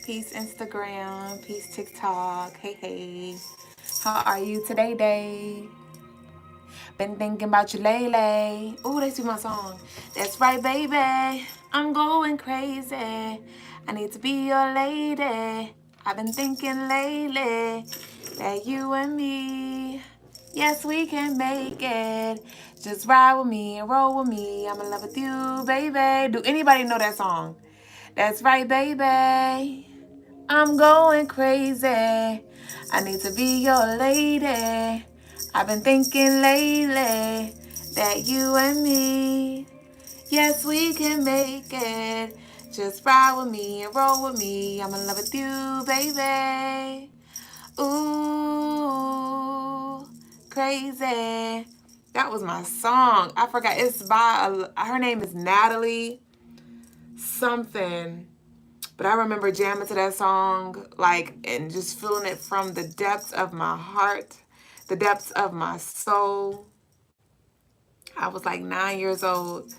Peace Instagram. Peace TikTok. Hey, hey. How are you today, day? Been thinking about you lately. Ooh, they see my song. That's right, baby. I'm going crazy. I need to be your lady. I've been thinking lately that you and me, yes, we can make it. Just ride with me and roll with me. I'm in love with you, baby. Do anybody know that song? That's right, baby. I'm going crazy. I need to be your lady. I've been thinking lately that you and me, yes, we can make it. Just ride with me and roll with me. I'm in love with you, baby. Ooh, crazy. That was my song. I forgot. It's by, her name is Natalie something. But I remember jamming to that song, like, and just feeling it from the depths of my heart, the depths of my soul. I was like 9 years old.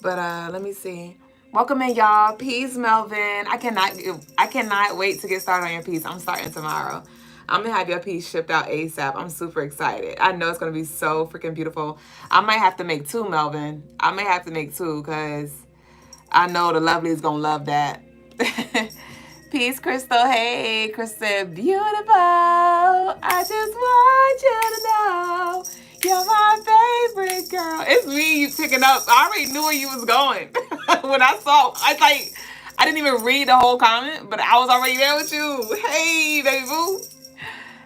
But let me see. Welcome in, y'all. Peace, Melvin. I cannot wait to get started on your piece. I'm starting tomorrow. I'm gonna have your piece shipped out ASAP. I'm super excited. I know it's gonna be so freaking beautiful. I might have to make two, Melvin. I may have to make two because I know the lovelies gonna love that. Peace, Crystal. Hey, Crystal, beautiful. I just want you to know you're my favorite girl. It's me you picking up. I already knew where you was going. When I didn't even read the whole comment, but I was already there with you. Hey, baby boo.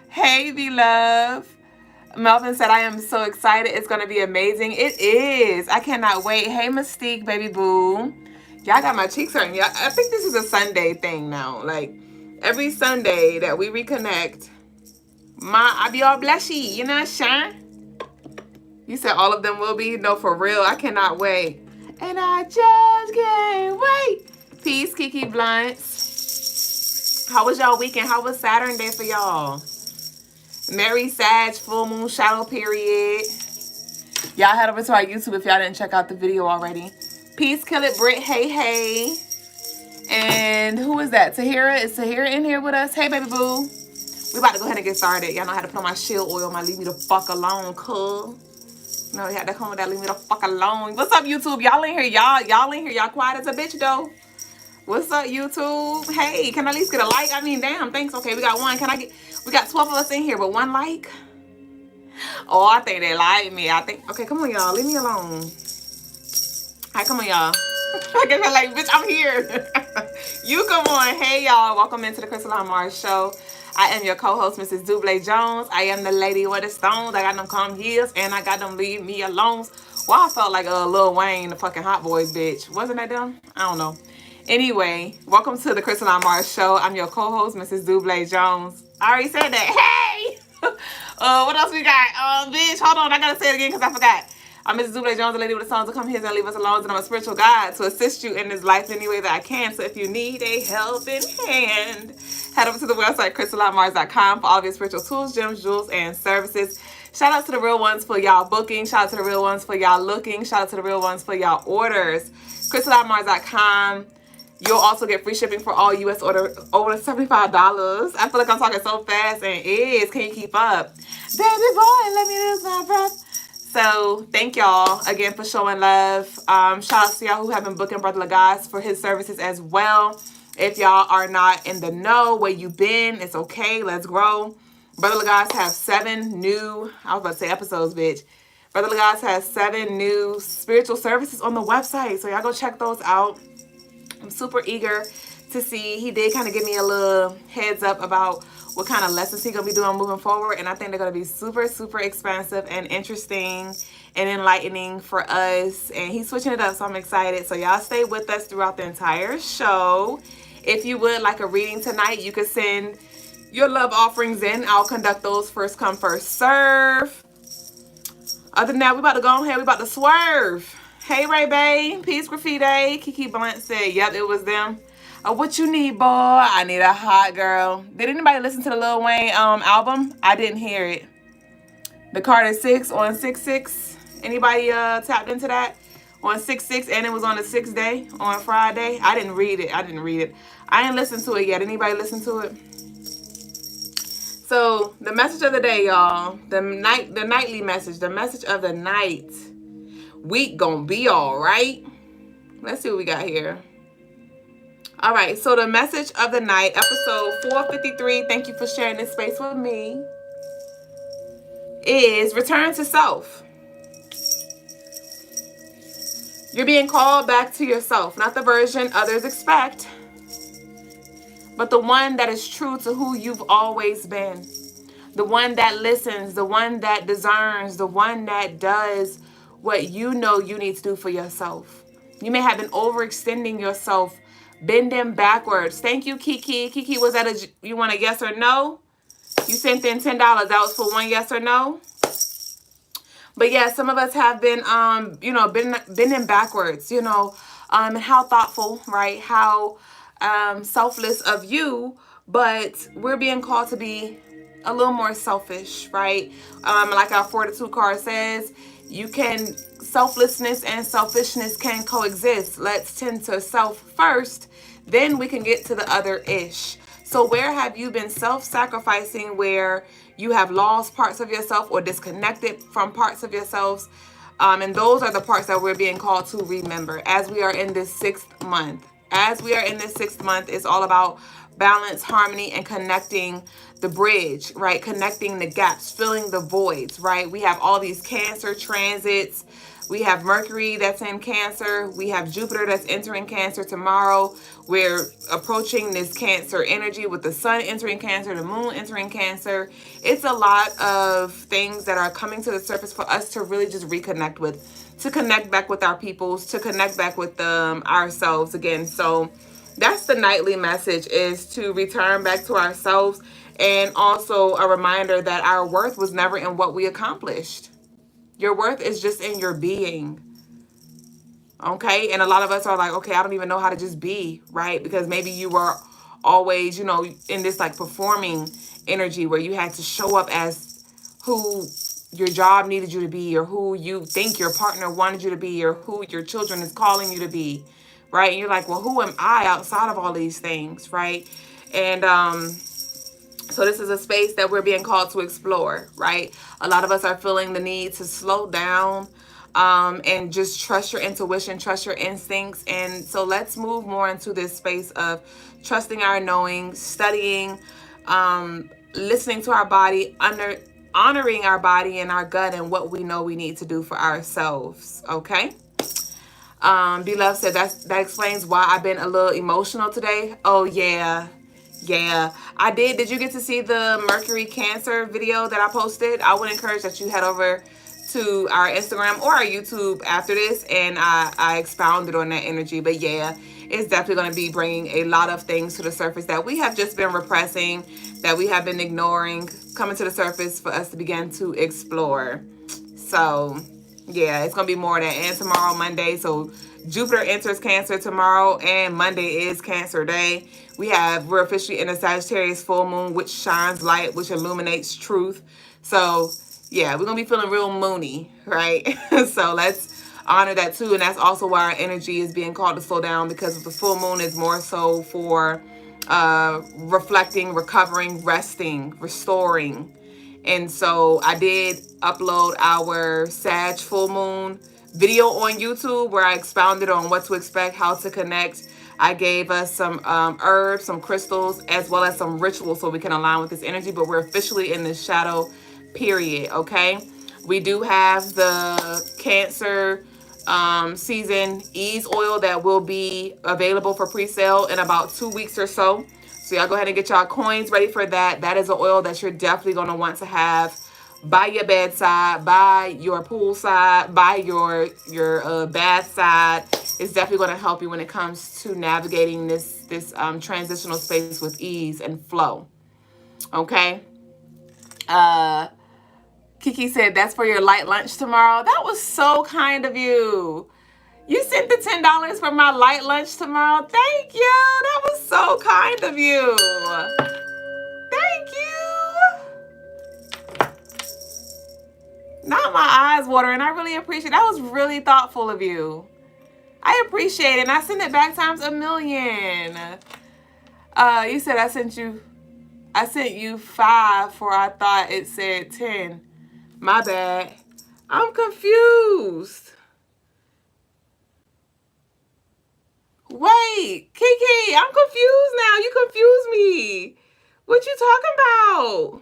Hey, beloved. Melvin said, I am so excited. It's going to be amazing. It is. I cannot wait. Hey, Mystique, baby boo. Y'all got my cheeks hurting. Y'all, I think this is a Sunday thing now. Like, every Sunday that we reconnect, I be all blushy. You know, Sean? You said all of them will be? No, for real. I cannot wait. And I just can't wait. Peace, Kiki Blunts. How was y'all weekend? How was Saturn Day for y'all? Merry Sag, full moon shadow period. Y'all head over to our YouTube if y'all didn't check out the video already. Peace, Kill It, Brit. Hey, hey. And who is that? Tahira? Is Tahira in here with us? Hey, baby boo. We about to go ahead and get started. Y'all know how to put on my shield oil. My leave me the fuck alone, cool. You know, you had to come with that leave me the fuck alone. What's up, YouTube? Y'all in here. Y'all in here. Y'all quiet as a bitch, though. What's up, YouTube? Hey, can I at least get a like? I mean, damn, thanks. Okay, we got one. We got 12 of us in here, but one like? Oh, I think they like me. Okay, come on, y'all. Leave me alone. All right, come on, y'all. I guess I'm like, bitch, I'm here. You come on. Hey, y'all. Welcome into the Crystaline Mars show. I am your co-host, Mrs. Double Jones. I am the lady with the stones. I got them calm heels, and I got them leave me alone. Well, I felt like Lil Wayne, the fucking Hot Boys, bitch. Wasn't that them? I don't know. Anyway, welcome to the Crystaline Mars show. I'm your co-host, Mrs. Double Jones. I already said that. Hey! What else we got? Bitch, hold on. I gotta say it again because I forgot. I'm Mrs. Double Jones, the lady with the songs to come here and leave us alone. And I'm a spiritual guide to assist you in this life any way that I can. So if you need a helping hand, head over to the website, CrystalineMars.com, for all of your spiritual tools, gems, jewels, and services. Shout out to the real ones for y'all booking. Shout out to the real ones for y'all looking. Shout out to the real ones for y'all orders. CrystalineMars.com. You'll also get free shipping for all U.S. order over $75. I feel like I'm talking so fast, and it is. Can you keep up? Baby boy, let me lose my breath. So thank y'all again for showing love. Shout out to y'all who have been booking Brother Lagos for his services as well. If y'all are not in the know where you been, it's okay. Let's grow. Brother Lagos has 7 new, I was about to say episodes, bitch. Brother Lagos has 7 new spiritual services on the website. So y'all go check those out. I'm super eager to see. He did kind of give me a little heads up about what kind of lessons he's going to be doing moving forward. And I think they're going to be super, super expansive and interesting and enlightening for us. And he's switching it up, so I'm excited. So y'all stay with us throughout the entire show. If you would like a reading tonight, you could send your love offerings in. I'll conduct those first come, first serve. Other than that, we about to go ahead. We about to swerve. Hey, Ray Bay. Peace, Graffiti. Kiki Blunt said, yep, it was them. What you need, boy? I need a hot girl. Did anybody listen to the Lil Wayne album? I didn't hear it. The Carter 6 on 6-6. Anybody tapped into that? on 6/6, and it was on the 6th day on Friday. I didn't read it. I didn't listen to it yet. Anybody listen to it? So the message of the day, y'all, the nightly message, the message of the night. Week gonna be all right. Let's see what we got here. All right, so the message of the night, episode 453, thank you for sharing this space with me, is return to self. You're being called back to yourself, not the version others expect, but the one that is true to who you've always been. The one that listens, the one that discerns, the one that does what you know you need to do for yourself. You may have been overextending yourself, bending backwards. Thank you, Kiki. Kiki, was that you want a yes or no? You sent in $10. That was for one yes or no. But yeah, some of us have been, bending backwards, and how thoughtful, right? How selfless of you, but we're being called to be a little more selfish, right? Like our Fortitude card says, selflessness and selfishness can coexist. Let's tend to self first, then we can get to the other ish. So where have you been self-sacrificing, where you have lost parts of yourself or disconnected from parts of yourselves? And those are the parts that we're being called to remember as we are in this 6th month. As we are in this 6th month, it's all about balance, harmony, and connecting the bridge, right? Connecting the gaps, filling the voids, right? We have all these Cancer transits. We have Mercury that's in Cancer. We have Jupiter that's entering Cancer tomorrow. We're approaching this Cancer energy with the sun entering Cancer, the moon entering Cancer. It's a lot of things that are coming to the surface for us to really just reconnect with, to connect back with our peoples, to connect back with ourselves again. So that's the nightly message, is to return back to ourselves, and also a reminder that our worth was never in what we accomplished. Your worth is just in your being. Okay? And a lot of us are like, okay, I don't even know how to just be, right? Because maybe you were always, in this like performing energy where you had to show up as who your job needed you to be, or who you think your partner wanted you to be, or who your children is calling you to be, right? And you're like, well, who am I outside of all these things, right? And so this is a space that we're being called to explore, right? A lot of us are feeling the need to slow down and just trust your intuition, trust your instincts. And so let's move more into this space of trusting our knowing, studying, listening to our body, honoring our body and our gut and what we know we need to do for ourselves, okay? Beloved said that explains why I've been a little emotional today. Oh, yeah. Yeah, I did. Did you get to see the Mercury Cancer video that I posted? I would encourage that you head over to our Instagram or our YouTube after this, and I expounded on that energy. But yeah, it's definitely going to be bringing a lot of things to the surface that we have just been repressing, that we have been ignoring, coming to the surface for us to begin to explore. So yeah, it's going to be more of that. And tomorrow, Monday, so Jupiter enters Cancer tomorrow, and Monday is Cancer Day. We're officially in a Sagittarius full moon, which shines light, which illuminates truth. So yeah, we're going to be feeling real moony, right? So let's honor that too. And that's also why our energy is being called to slow down, because the full moon is more so for reflecting, recovering, resting, restoring. And so I did upload our Sag full moon video on YouTube where I expounded on what to expect, how to connect. I gave us some herbs, some crystals, as well as some rituals so we can align with this energy. But we're officially in the shadow period, okay? We do have the Cancer season ease oil that will be available for pre-sale in about 2 weeks or so. So y'all go ahead and get y'all coins ready for that. That is an oil that you're definitely going to want to have by your bedside, by your poolside, by your bath side. It's definitely going to help you when it comes to navigating this transitional space with ease and flow. Okay. Kiki said that's for your light lunch tomorrow. That was so kind of you. You sent the $10 for my light lunch tomorrow. Thank you. That was so kind of you. Thank you. Not my eyes watering. I really appreciate it. That was really thoughtful of you. I appreciate it. And I send it back times a million. You said I sent you 5 for I thought it said 10. My bad. I'm confused. Wait, Kiki, I'm confused now. You confused me. What you talking about?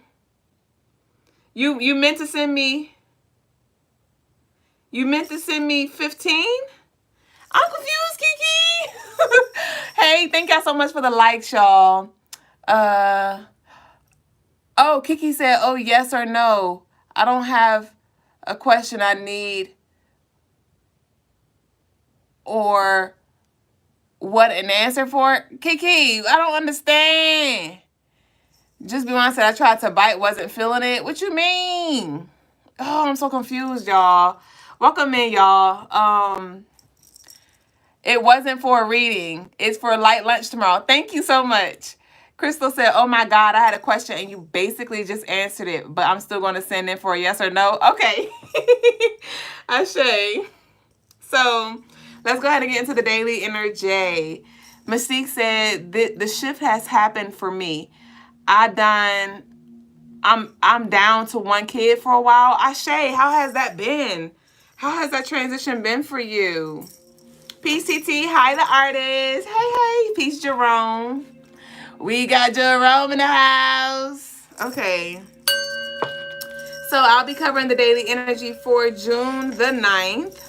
You meant to send me 15? I'm confused, Kiki. Hey, thank y'all so much for the likes, y'all. Oh, Kiki said, oh, yes or no. I don't have a question I need or what an answer for. Kiki, I don't understand. Just be honest, I tried to bite, wasn't feeling it. What you mean? Oh, I'm so confused, y'all. Welcome in, y'all. It wasn't for a reading. It's for a light lunch tomorrow. Thank you so much. Crystal said, oh my God, I had a question and you basically just answered it, but I'm still going to send in for a yes or no. Okay. Ashay. So let's go ahead and get into the daily energy. Mystique said, the shift has happened for me. I'm down to 1 kid for a while. Ashay, how has that been? How has that transition been for you? PCT, hi the artist. Hey, peace Jerome. We got Jerome in the house. Okay. So I'll be covering the daily energy for June the 9th.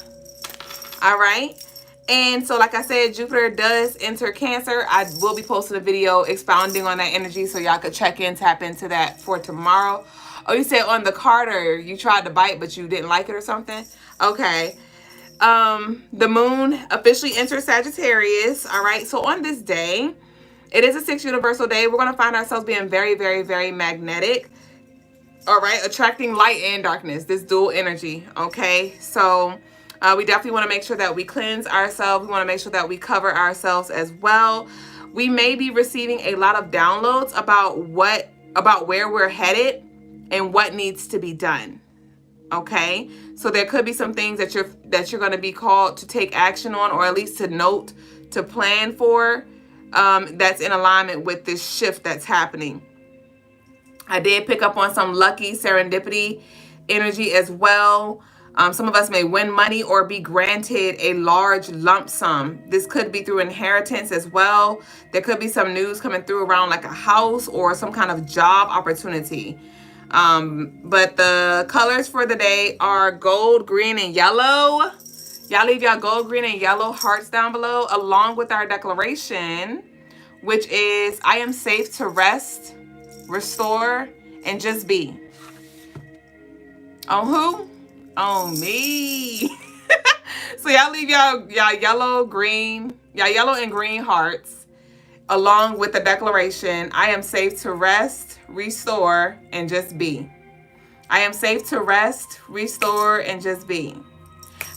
All right. And so like I said, Jupiter does enter Cancer. I will be posting a video expounding on that energy so y'all could check in, tap into that for tomorrow. Oh, you said on the Carter, you tried to bite, but you didn't like it or something? Okay. The moon officially enters Sagittarius. All right. So on this day, it is a 6 universal day. We're going to find ourselves being very, very, very magnetic. All right. Attracting light and darkness, this dual energy. Okay. So we definitely want to make sure that we cleanse ourselves. We want to make sure that we cover ourselves as well. We may be receiving a lot of downloads about where we're headed and what needs to be done. Okay, so there could be some things that you're going to be called to take action on, or at least to note, to plan for, that's in alignment with this shift that's happening. I did pick up on some lucky serendipity energy as well. Some of us may win money or be granted a large lump sum. This could be through inheritance as well. There could be some news coming through around like a house or some kind of job opportunity. But the colors for the day are gold, green, and yellow. Y'all leave y'all gold, green, and yellow hearts down below, along with our declaration, which is, I am safe to rest, restore, and just be. On who? On me. So y'all leave y'all yellow and green hearts, along with the declaration, I am safe to rest, restore, and just be. I am safe to rest, restore, and just be.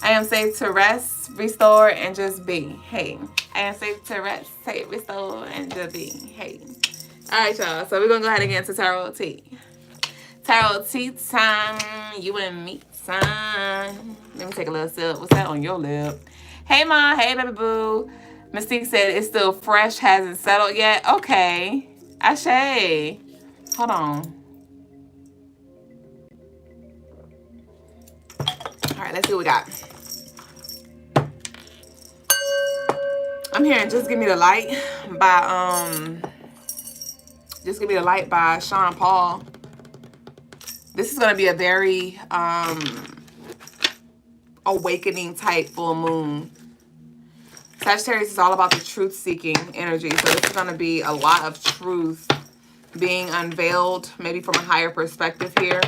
I am safe to rest, restore, and just be. Hey. I am safe to rest, restore, and just be. Hey. All right, y'all. So we're going to go ahead and get into Tarot Tea. Tarot Tea time. You and me time. Let me take a little sip. What's that on your lip? Hey, Ma. Hey, baby boo. Mystique said it's still fresh, hasn't settled yet. Okay. Ashay. Hold on. All right, let's see what we got. I'm hearing Just Give Me the Light by Sean Paul. This is going to be a very awakening type full moon. Sagittarius is all about the truth-seeking energy. So this is going to be a lot of truth being unveiled, maybe from a higher perspective here.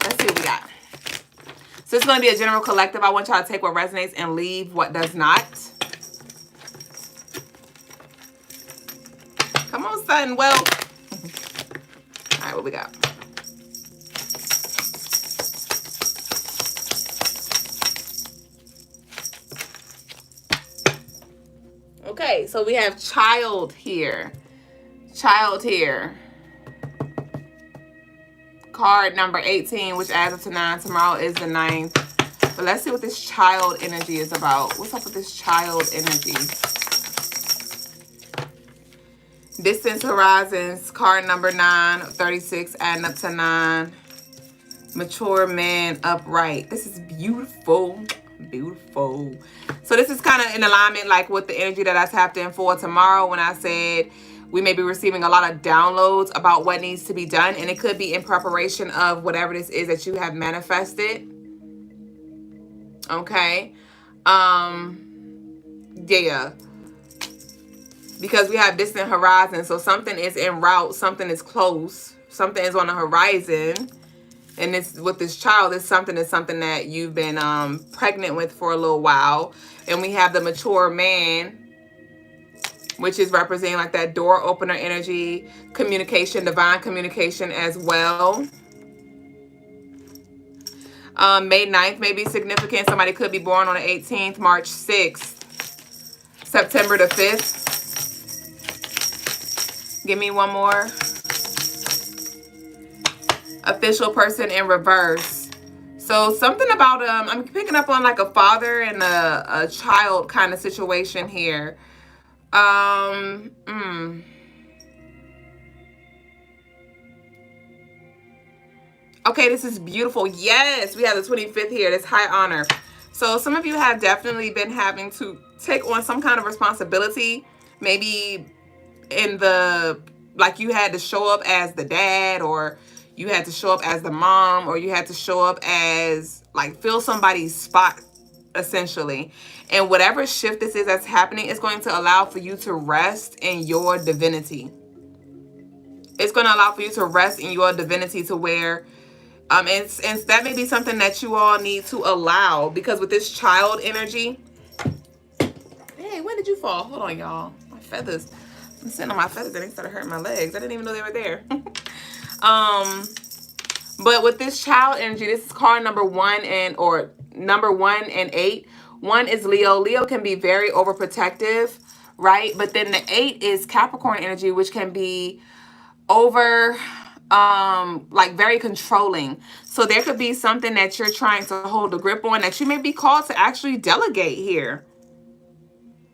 Let's see what we got. So it's going to be a general collective. I want y'all to take what resonates and leave what does not. Come on, son. Well, all right, what we got? Okay, so we have child here. Child here. card number 18, which adds up to 9. Tomorrow is the 9th. But let's see what this child energy is about. What's up with this child energy? Distance Horizons, card number 9, 36, adding up to 9. Mature man upright. This is beautiful. Beautiful. So this is kind of in alignment like with the energy that I tapped in for tomorrow when I said we may be receiving a lot of downloads about what needs to be done. And it could be in preparation of whatever this is that you have manifested. Okay. Yeah. Because we have distant horizon. So something is en route. Something is close. Something is on the horizon. And this with this child is something that you've been pregnant with for a little while. And we have the mature man, which is representing like that door opener energy, communication, divine communication as well. May 9th may be significant. Somebody could be born on the 18th, March 6th, September the 5th. Give me one more. Official person in reverse. So something about I'm picking up on like a father and a child kind of situation here. Okay, this is beautiful. Yes, we have the 25th here. That's high honor. So some of you have definitely been having to take on some kind of responsibility. Maybe in the, like you had to show up as the dad, or you had to show up as the mom, or you had to show up as like fill somebody's spot essentially. And whatever shift this is that's happening is going to allow for you to rest in your divinity. It's going to allow for you to rest in your divinity to where and that may be something that you all need to allow, because with this child energy. Hey, when did you fall? Hold on, y'all. My feathers. I'm sitting on my feathers and they started hurting my legs. I didn't even know they were there. But with this child energy, this is card number 1 and 8. 1 is Leo. Leo can be very overprotective, right? But then the 8 is Capricorn energy, which can be like very controlling. So there could be something that you're trying to hold a grip on that you may be called to actually delegate here.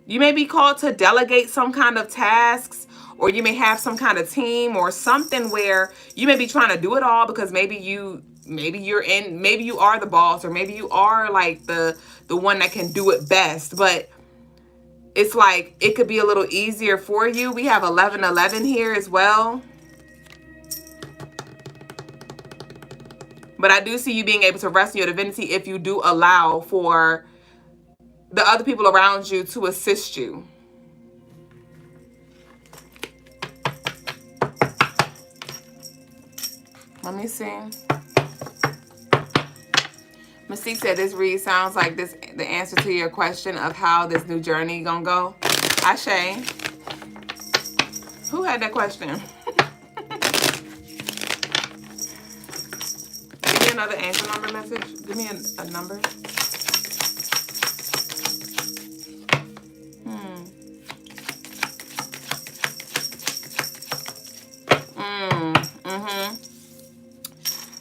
You may be called to delegate some kind of tasks, or you may have some kind of team or something where you may be trying to do it all because maybe you are the boss, or maybe you are like the one that can do it best. But it's like it could be a little easier for you. We have 1111 here as well. But I do see you being able to rest in your divinity if you do allow for the other people around you to assist you. Let me see. Mystique said this read sounds like this the answer to your question of how this new journey gonna go. Ashe. Who had that question? Give me another angel number message. Give me a number.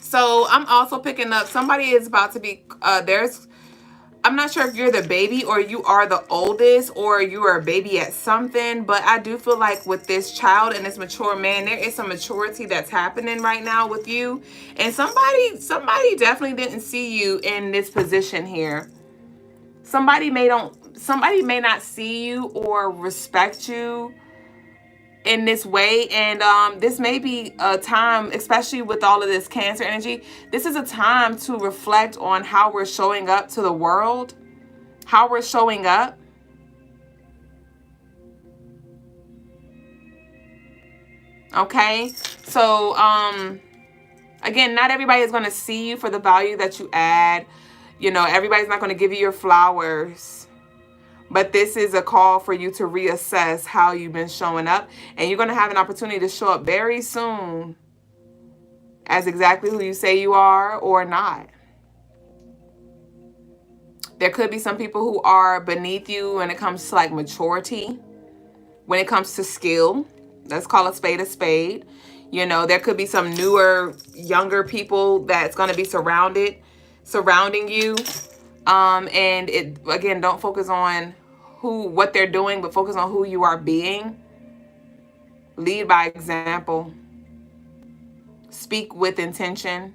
So I'm also picking up somebody is about to be I'm not sure if you're the baby or you are the oldest or you are a baby at something, but I do feel like with this child and this mature man, there is some maturity that's happening right now with you. And somebody definitely didn't see you in this position here. Somebody may not see you or respect you in this way. And this may be a time, especially with all of this Cancer energy, this is a time to reflect on how we're showing up to the world, how we're showing up. Okay, so again, not everybody is going to see you for the value that you add. You know, everybody's not going to give you your flowers. But this is a call for you to reassess how you've been showing up. And you're going to have an opportunity to show up very soon as exactly who you say you are or not. There could be some people who are beneath you when it comes to like maturity, when it comes to skill. Let's call a spade a spade. You know, there could be some newer, younger people that's going to be surrounding you. And it, again, don't focus on what they're doing, but focus on who you are being. Lead by example. Speak with intention.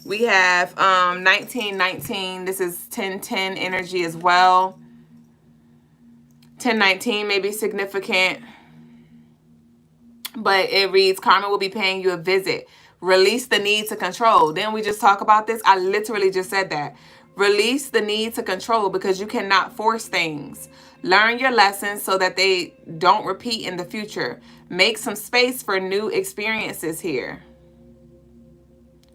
We have 1919. This is 1010 energy as well. 1019 may be significant, but it reads, karma will be paying you a visit. Release the need to control. Didn't we just talk about this? I literally just said that. Release the need to control, because you cannot force things. Learn your lessons so that they don't repeat in the future. Make some space for new experiences here.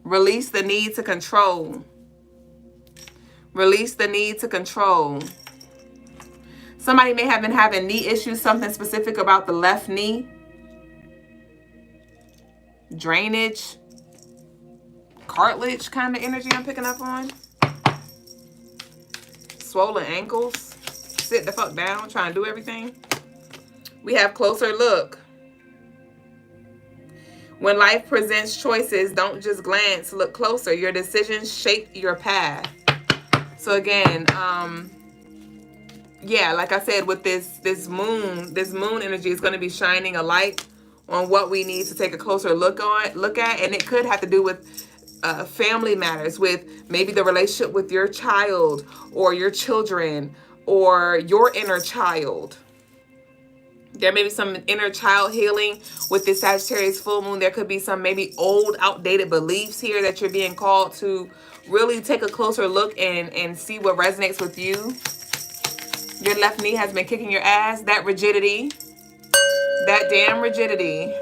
Release the need to control. Release the need to control. Somebody may have been having knee issues, something specific about the left knee. Drainage, cartilage kind of energy I'm picking up on. Swollen ankles. Sit the fuck down, trying to do everything. We have closer look. When life presents choices, don't just glance, look closer. Your decisions shape your path. So again, yeah, like I said, with this moon energy is going to be shining a light on what we need to take a closer look at, and it could have to do with family matters, with maybe the relationship with your child or your children or your inner child. There may be some inner child healing with this Sagittarius full moon. There could be some maybe old, outdated beliefs here that you're being called to really take a closer look and see what resonates with you. Your left knee has been kicking your ass. That rigidity. That damn rigidity.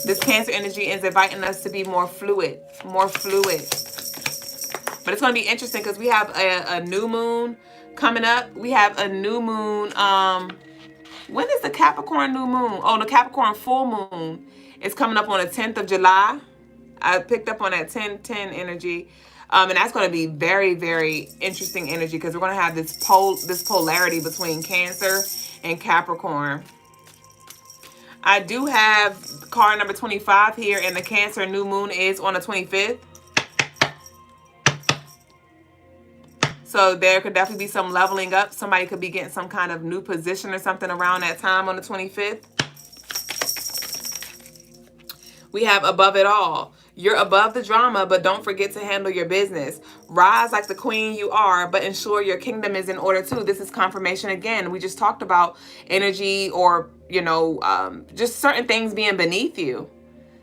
This Cancer energy is inviting us to be more fluid. More fluid. But it's going to be interesting because we have a new moon coming up. We have a new moon. When is the Capricorn new moon? Oh, the Capricorn full moon is coming up on the 10th of July. I picked up on that 10-10 energy. And that's going to be very, very interesting energy because we're going to have this polarity between Cancer and Capricorn. I do have card number 25 here, and the Cancer new moon is on the 25th. So there could definitely be some leveling up. Somebody could be getting some kind of new position or something around that time on the 25th. We have above it all. You're above the drama, but don't forget to handle your business. Rise like the queen you are, but ensure your kingdom is in order too. This is confirmation again. We just talked about energy or, you know, just certain things being beneath you.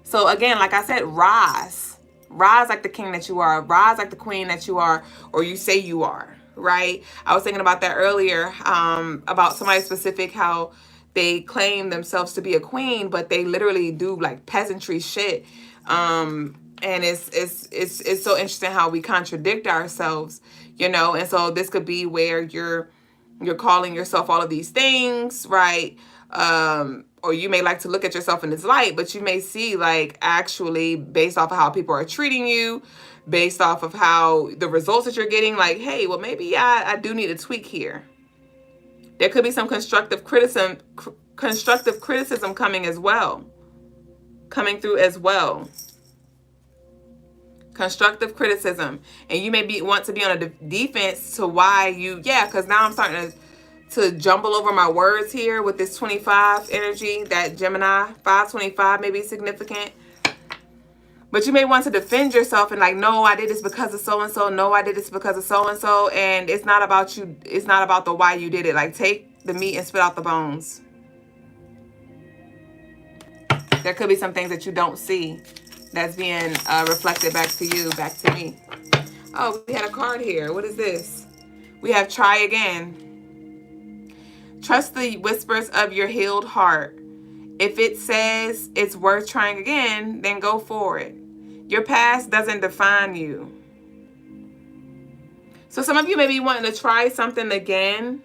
So again, like I said, rise. Rise like the king that you are. Rise like the queen that you are, or you say you are, right? I was thinking about that earlier, about somebody specific, how they claim themselves to be a queen, but they literally do like peasantry shit. And it's so interesting how we contradict ourselves, you know. And so this could be where you're calling yourself all of these things, right? Or you may like to look at yourself in this light, but you may see like actually based off of how people are treating you, based off of how the results that you're getting, like, hey, well, maybe I do need a tweak here. There could be some constructive criticism coming through as well. Constructive criticism. And you may want to be on a defense to why you, because now I'm starting to jumble over my words here with this 25 energy, that Gemini. 525 may be significant. But you may want to defend yourself and like, no, I did this because of so-and-so. No, I did this because of so-and-so. And it's not about you. It's not about the why you did it. Like, take the meat and spit out the bones. There could be some things that you don't see that's being reflected back to you, back to me. Oh, we had a card here. What is this? We have try again. Trust the whispers of your healed heart. If it says it's worth trying again, then go for it. Your past doesn't define you. So some of you may be wanting to try something again.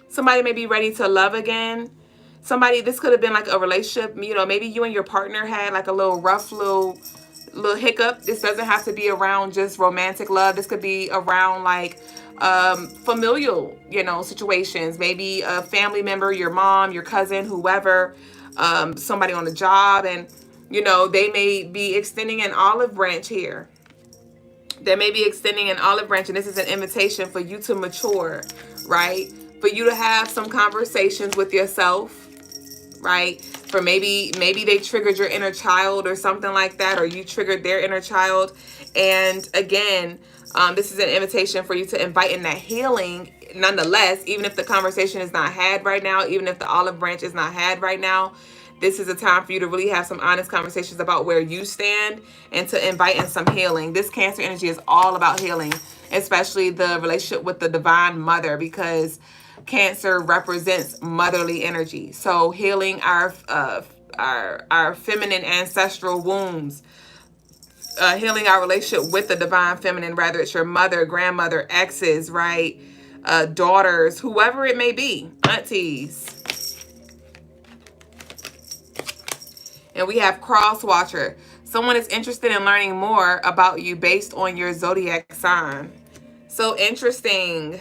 Somebody may be ready to love again. Somebody, this could have been like a relationship, you know, maybe you and your partner had like a little rough little hiccup. This doesn't have to be around just romantic love. This could be around like familial, you know, situations. Maybe a family member, your mom, your cousin, whoever, somebody on the job, and you know, they may be extending an olive branch here. They may be extending an olive branch, and this is an invitation for you to mature, right? For you to have some conversations with yourself, right? For maybe they triggered your inner child or something like that, or you triggered their inner child. And again, this is an invitation for you to invite in that healing nonetheless, even if the conversation is not had right now, even if the olive branch is not had right now. This is a time for you to really have some honest conversations about where you stand and to invite in some healing. This Cancer energy is all about healing, especially the relationship with the Divine Mother, because Cancer represents motherly energy. So healing our feminine ancestral wounds, healing our relationship with the Divine Feminine, whether it's your mother, grandmother, exes, right? Daughters, whoever it may be, aunties. And we have Cross Watcher. Someone is interested in learning more about you based on your zodiac sign. So interesting.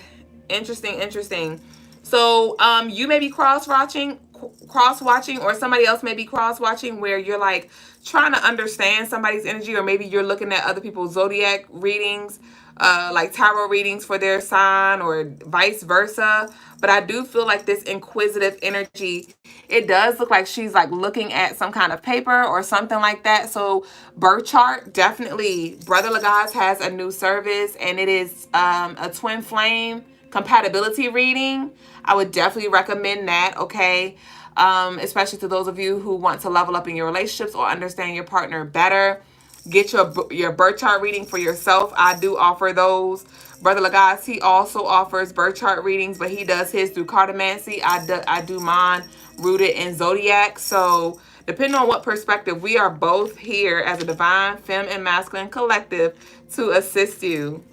Interesting. So you may be cross-watching, or somebody else may be cross-watching, where you're like trying to understand somebody's energy, or maybe you're looking at other people's zodiac readings, like tarot readings for their sign, or vice versa. But I do feel like this inquisitive energy, it does look like she's like looking at some kind of paper or something like that. So birth chart, definitely. Brother Lagaz has a new service, and it is a twin flame compatibility reading. I would definitely recommend that, okay? Especially to those of you who want to level up in your relationships or understand your partner better. Get your birth chart reading for yourself. I do offer those. Brother Lagaz, he also offers birth chart readings, but he does his through cartomancy. I do mine rooted in zodiac. So depending on what perspective, we are both here as a divine femme and masculine collective to assist you.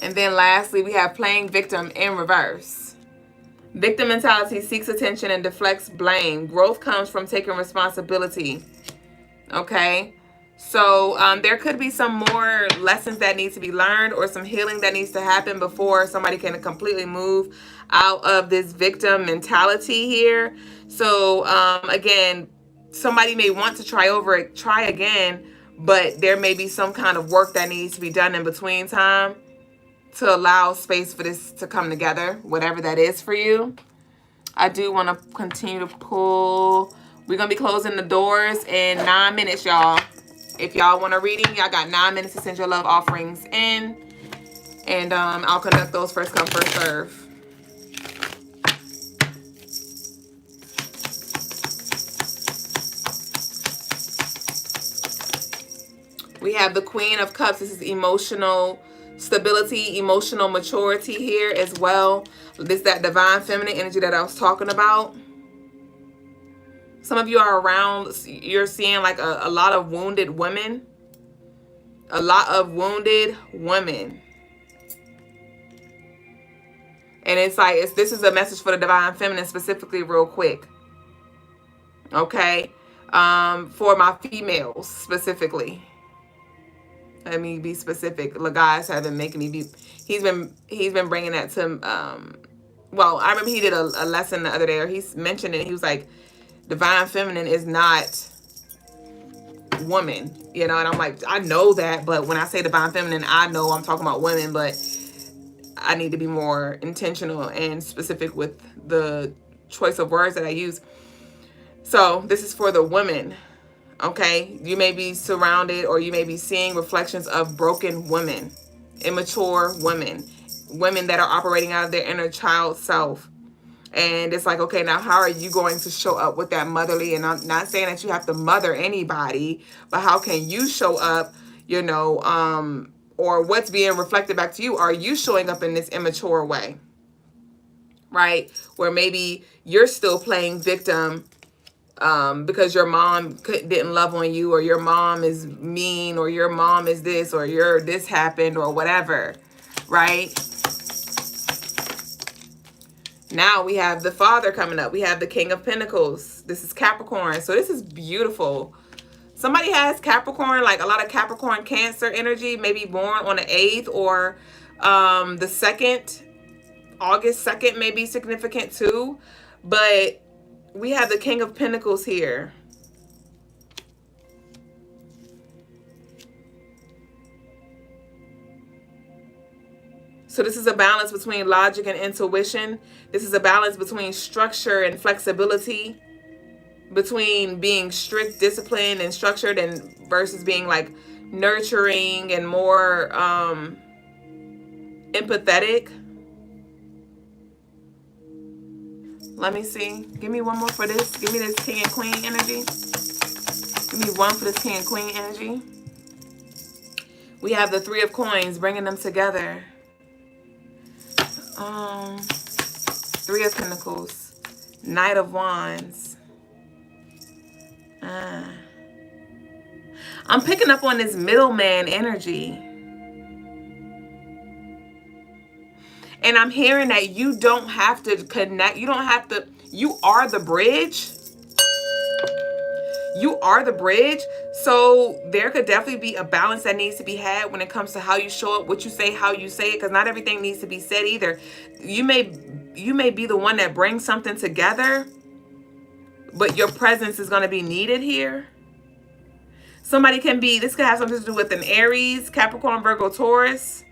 And then lastly, we have playing victim in reverse. Victim mentality seeks attention and deflects blame. Growth comes from taking responsibility. Okay? So there could be some more lessons that need to be learned, or some healing that needs to happen before somebody can completely move out of this victim mentality here. So again, somebody may want to try again, but there may be some kind of work that needs to be done in between time to allow space for this to come together, whatever that is for you. I do want to continue to pull. We're going to be closing the doors in 9 minutes, y'all. If y'all want a reading, y'all got 9 minutes to send your love offerings in. And I'll conduct those first come, first serve. We have the Queen of Cups. This is emotional stability, emotional maturity here as well. This is that divine feminine energy that I was talking about. Some of you are around, you're seeing like a lot of wounded women. A lot of wounded women. And it's like, this is a message for the divine feminine specifically real quick. Okay? For my females specifically. Let me be specific. Lagaz has been making me be. He's been bringing that to. Well, I remember he did a lesson the other day, or he mentioned it. He was like, "Divine feminine is not woman," you know. And I'm like, I know that, but when I say divine feminine, I know I'm talking about women, but I need to be more intentional and specific with the choice of words that I use. So this is for the women. Okay, you may be surrounded, or you may be seeing reflections of broken women, immature women, women that are operating out of their inner child self. And it's like, okay, now how are you going to show up with that motherly? And I'm not saying that you have to mother anybody, but how can you show up, you know, or what's being reflected back to you? Are you showing up in this immature way, right? Where maybe you're still playing victim because your mom didn't love on you, or your mom is mean, or your mom is this, or this happened, or whatever, right? Now we have the Father coming up. We have the King of Pentacles. This is Capricorn. So this is beautiful. Somebody has Capricorn, like a lot of Capricorn Cancer energy, maybe born on the 8th or the 2nd. August 2nd may be significant too. But we have the King of Pentacles here. So this is a balance between logic and intuition. This is a balance between structure and flexibility, between being strict, disciplined, and structured, and versus being like nurturing and more empathetic. Let me see. Give me one more for this. Give me this King and Queen energy. Give me one for this King and Queen energy. We have the Three of Coins, bringing them together. Three of Pentacles, Knight of Wands. I'm picking up on this middleman energy. And I'm hearing that you don't have to connect. You don't have to. You are the bridge. You are the bridge. So there could definitely be a balance that needs to be had when it comes to how you show up, what you say, how you say it, because not everything needs to be said either. You may be the one that brings something together, but your presence is going to be needed here. Somebody can be, this could have something to do with an Aries, Capricorn, Virgo, Taurus.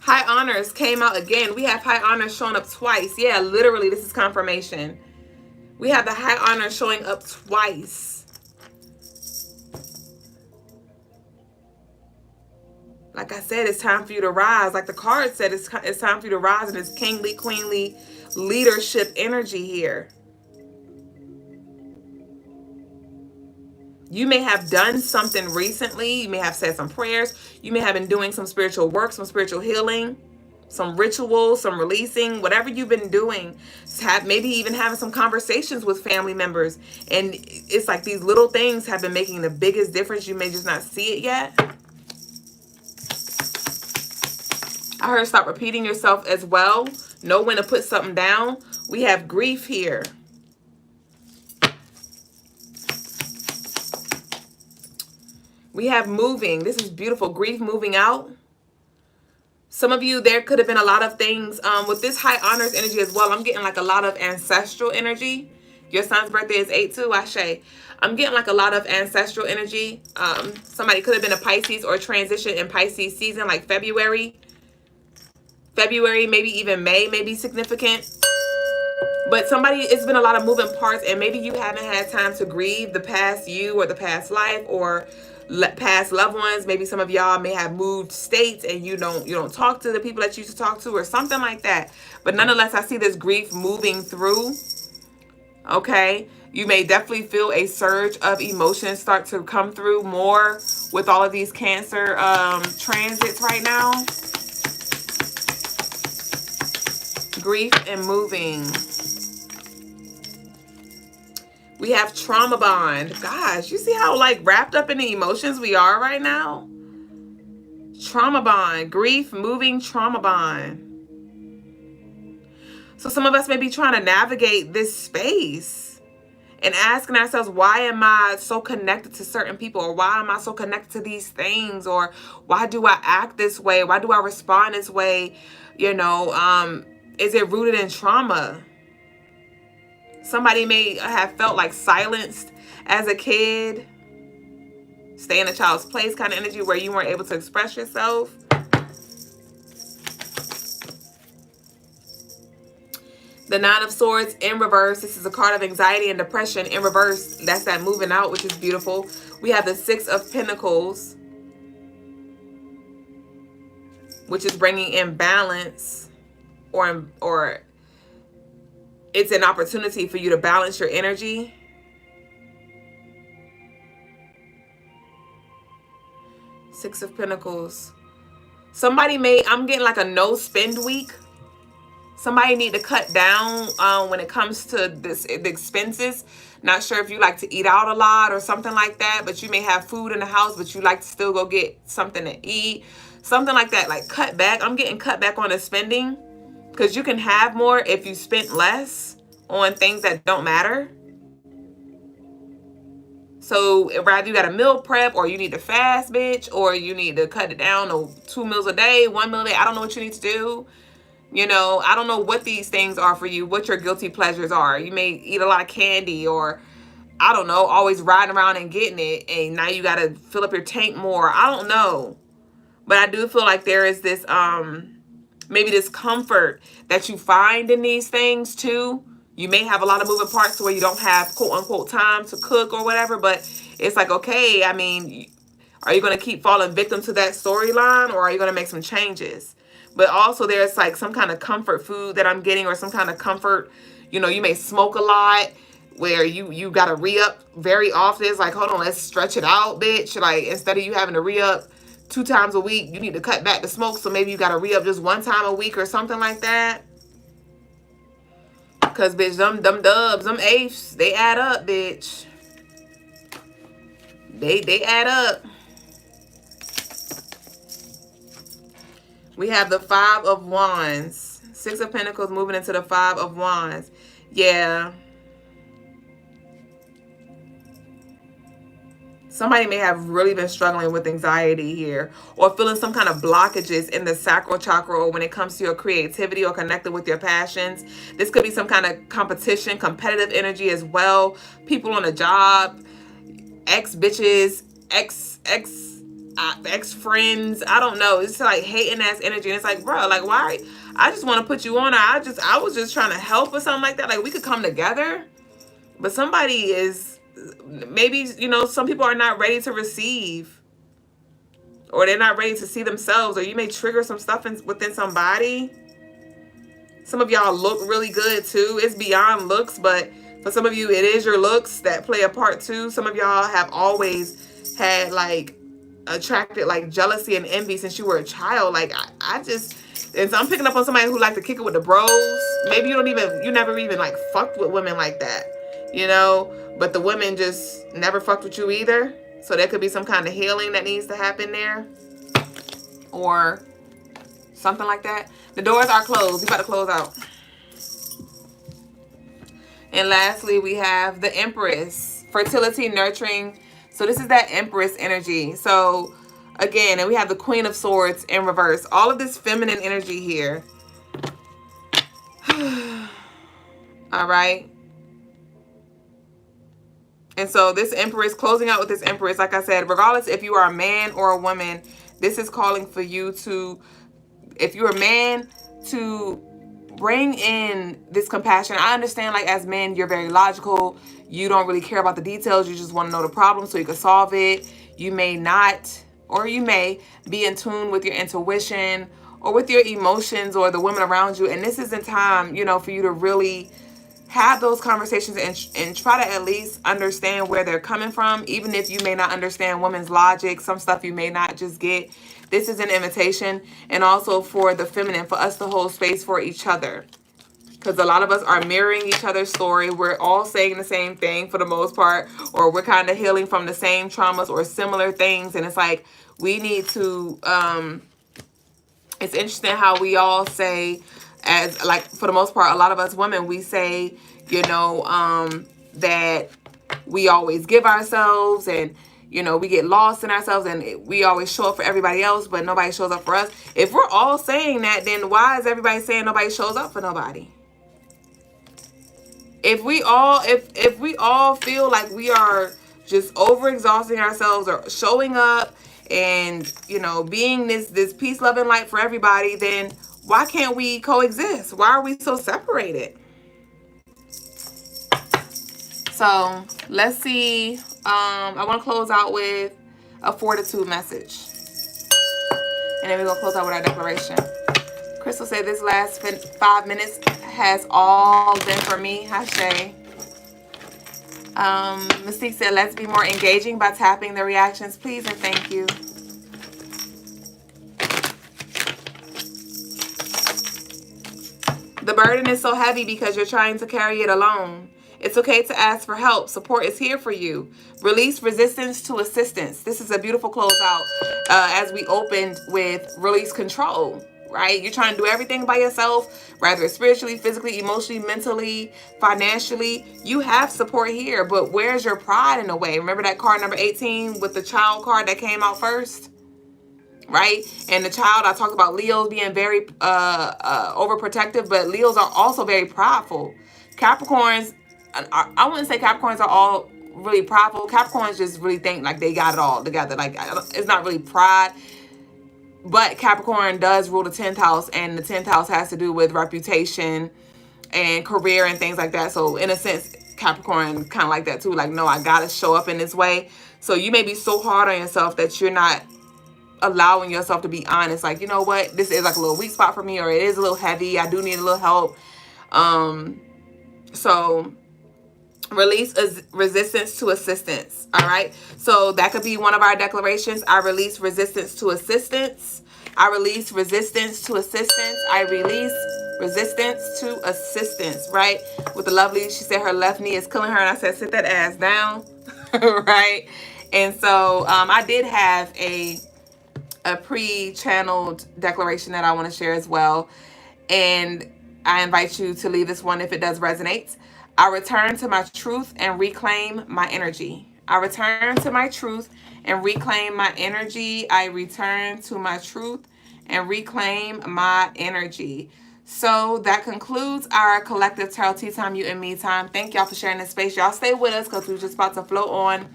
High honors came out again. We have high honors showing up twice. Yeah, literally, this is confirmation. We have the high honors showing up twice. Like I said, it's time for you to rise. Like the card said, it's time for you to rise in this kingly, queenly leadership energy here. You may have done something recently. You may have said some prayers. You may have been doing some spiritual work, some spiritual healing, some rituals, some releasing, whatever you've been doing. Maybe even having some conversations with family members. And it's like these little things have been making the biggest difference. You may just not see it yet. I heard stop repeating yourself as well. Know when to put something down. We have grief here. We have moving. This is beautiful. Grief, moving out. Some of you, there could have been a lot of things with this high honors energy as well. I'm getting like a lot of ancestral energy. Your son's birthday is 8/2, Ashe. I'm getting like a lot of ancestral energy. Somebody could have been a Pisces or a transition in Pisces season, like February. Maybe even May may be significant. But somebody, it's been a lot of moving parts, and maybe you haven't had time to grieve the past you or the past life or past loved ones. Maybe some of y'all may have moved states and you don't talk to the people that you used to talk to or something like that. But nonetheless, I see this grief moving through. Okay, you may definitely feel a surge of emotions start to come through more with all of these Cancer transits right now. Grief and moving. We have trauma bond. Gosh, you see how like wrapped up in the emotions we are right now? Trauma bond, grief, moving, trauma bond. So some of us may be trying to navigate this space and asking ourselves, why am I so connected to certain people? Or why am I so connected to these things? Or why do I act this way? Why do I respond this way? You know, is it rooted in trauma? Somebody may have felt like silenced as a kid. Stay in a child's place kind of energy where you weren't able to express yourself. The Nine of Swords in reverse. This is a card of anxiety and depression in reverse. That's that moving out, which is beautiful. We have the Six of Pentacles, which is bringing in balance, or it's an opportunity for you to balance your energy. Six of Pentacles. Somebody I'm getting like a no spend week. Somebody need to cut down when it comes to the expenses. Not sure if you like to eat out a lot or something like that, but you may have food in the house, but you like to still go get something to eat. Something like that, like cut back. I'm getting cut back on the spending Because you can have more if you spent less on things that don't matter. So rather you got to meal prep, or you need to fast, bitch, or you need to cut it down to 2 meals a day, 1 meal a day. I don't know what you need to do. You know, I don't know what these things are for you, what your guilty pleasures are. You may eat a lot of candy, or I don't know, always riding around and getting it, and now you got to fill up your tank more. I don't know. But I do feel like there is this maybe this comfort that you find in these things too. You may have a lot of moving parts to where you don't have quote unquote time to cook or whatever, but it's like, okay, I mean, are you going to keep falling victim to that storyline, or are you going to make some changes? But also there's like some kind of comfort food that I'm getting, or some kind of comfort, you know, you may smoke a lot where you got to re-up very often. It's like, hold on, let's stretch it out, bitch. Like, instead of you having to re-up 2 times a week, you need to cut back the smoke. So maybe you got to re-up just 1 time a week or something like that. Because, bitch, them dubs, them eighths, they add up, bitch. They add up. We have the 5 of Wands. 6 of Pentacles moving into the 5 of Wands. Yeah. Somebody may have really been struggling with anxiety here, or feeling some kind of blockages in the sacral chakra, or when it comes to your creativity or connected with your passions. This could be some kind of competition, competitive energy as well. People on a job, ex-bitches, ex-friends. I don't know. It's like hating ass energy. And it's like, bro, like, why? I just want to put you on. I was just trying to help or something like that. Like, we could come together. But somebody is... Maybe, you know, some people are not ready to receive, or they're not ready to see themselves, or you may trigger some stuff within somebody. Some of y'all look really good too. It's beyond looks, but for some of you, it is your looks that play a part too. Some of y'all have always had like attracted like jealousy and envy since you were a child. Like I just, and so I'm picking up on somebody who like to kick it with the bros. Maybe you never even like fucked with women like that, you know? But the women just never fucked with you either. So there could be some kind of healing that needs to happen there. Or something like that. The doors are closed. We about to close out. And lastly, we have the Empress. Fertility, nurturing. So this is that Empress energy. So again, and we have the Queen of Swords in reverse. All of this feminine energy here. All right. And so this Empress, closing out with this Empress, like I said, regardless if you are a man or a woman, this is calling for you to, if you're a man, to bring in this compassion. I understand, like, as men, you're very logical. You don't really care about the details. You just want to know the problem so you can solve it. You may not, or you may be in tune with your intuition or with your emotions or the women around you. And this isn't time, you know, for you to really have those conversations and try to at least understand where they're coming from. Even if you may not understand women's logic, some stuff you may not just get. This is an invitation, and also for the feminine, for us to hold space for each other. Because a lot of us are mirroring each other's story. We're all saying the same thing for the most part, or we're kind of healing from the same traumas or similar things. And it's like, we need to, it's interesting how we all say, as like, for the most part, a lot of us women, we say, you know, that we always give ourselves, and, you know, we get lost in ourselves, and we always show up for everybody else, but nobody shows up for us. If we're all saying that, then why is everybody saying nobody shows up for nobody? If we all feel like we are just overexhausting ourselves or showing up and, you know, being this peace, love, and light for everybody, then why can't we coexist? Why are we so separated? So let's see. I want to close out with a fortitude message. And then we're going to close out with our declaration. Crystal said this last 5 minutes has all been for me. Hashay. Mystique said, let's be more engaging by tapping the reactions, please, and thank you. The burden is so heavy because you're trying to carry it alone. It's okay to ask for help. Support is here for you. Release resistance to assistance. This is a beautiful closeout as we opened with release control. right? You're trying to do everything by yourself, whether it's spiritually, physically, emotionally, mentally, financially. You have support here, but where's your pride in a way? Remember that card number 18 with the child card that came out first? Right? And the child, I talked about Leos being very overprotective, but Leos are also very prideful. Capricorns, I wouldn't say Capricorns are all really prideful. Capricorns just really think like they got it all together. Like, it's not really pride, but Capricorn does rule the 10th house, and the 10th house has to do with reputation and career and things like that. So in a sense, Capricorn kind of like that too. Like, no, I gotta show up in this way. So you may be so hard on yourself that you're not allowing yourself to be honest. Like, you know what, this is like a little weak spot for me, or it is a little heavy. I do need a little help. So release resistance to assistance. All right. So that could be one of our declarations. I release resistance to assistance. I release resistance to assistance. I release resistance to assistance. Right. With the lovely, she said her left knee is killing her. And I said, sit that ass down. Right. And so I did have a pre-channeled declaration that I want to share as well. And I invite you to leave this one if it does resonate. I return to my truth and reclaim my energy. I return to my truth and reclaim my energy. I return to my truth and reclaim my energy. So that concludes our collective tarot tea time, you and me time. Thank y'all for sharing this space. Y'all stay with us because we're just about to flow on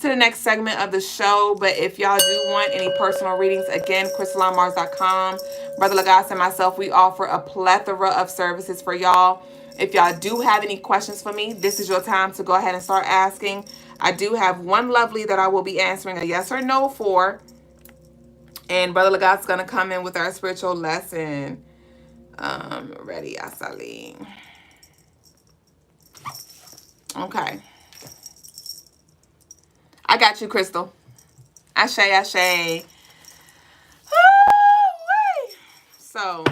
to the next segment of the show. But if y'all do want any personal readings, again, CrystalineMars.com. Brother Lagas and myself, we offer a plethora of services for y'all. If y'all do have any questions for me, this is your time to go ahead and start asking. I do have one lovely that I will be answering a yes or no for. And Brother Lagas is going to come in with our spiritual lesson. Ready, Asali. Okay. I got you, Crystal. Ashe, ashe. So,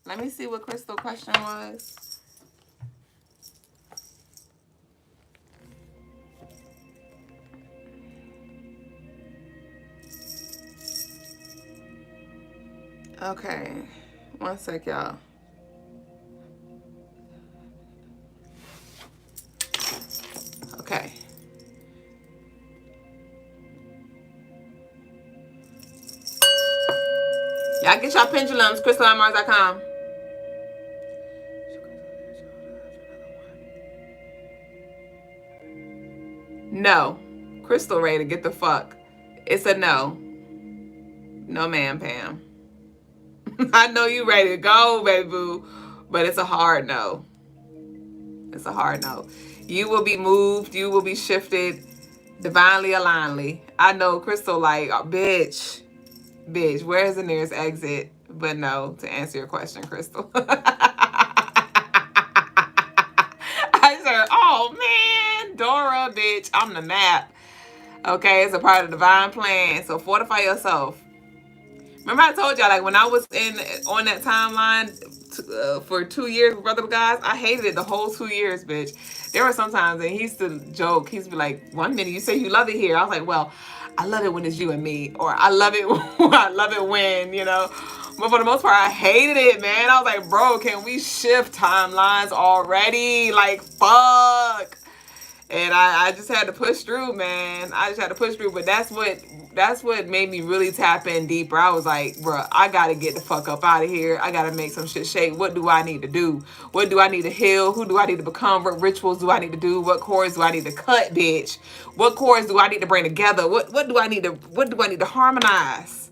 let me see what Crystal question was. Okay. One sec, y'all. Okay. Y'all get y'all pendulums, CrystalineMars.com. No. Crystal ready to get the fuck. It's a no. No, ma'am, Pam. I know you ready to go, baby boo, but it's a hard no. It's a hard no. You will be moved. You will be shifted divinely, alignedly. I know Crystal like, oh, bitch, where's the nearest exit? But no, to answer your question, Crystal. I said, oh man, Dora, bitch, I'm the map. Okay, it's a part of the divine plan. So fortify yourself. Remember I told y'all, like, when I was on that timeline for 2 years with Brother Guys, I hated it the whole 2 years, bitch. There were some times, and he used to joke. He used to be like, one minute you say you love it here. I was like, well, I love it when it's you and me. Or I love it when, you know. But for the most part, I hated it, man. I was like, bro, can we shift timelines already? Like, fuck. And I just had to push through, man. I just had to push through. But that's what made me really tap in deeper. I was like, bro, I got to get the fuck up out of here. I got to make some shit shake. What do I need to do? What do I need to heal? Who do I need to become? What rituals do I need to do? What cords do I need to cut, bitch? What cords do I need to bring together? What do I need to harmonize?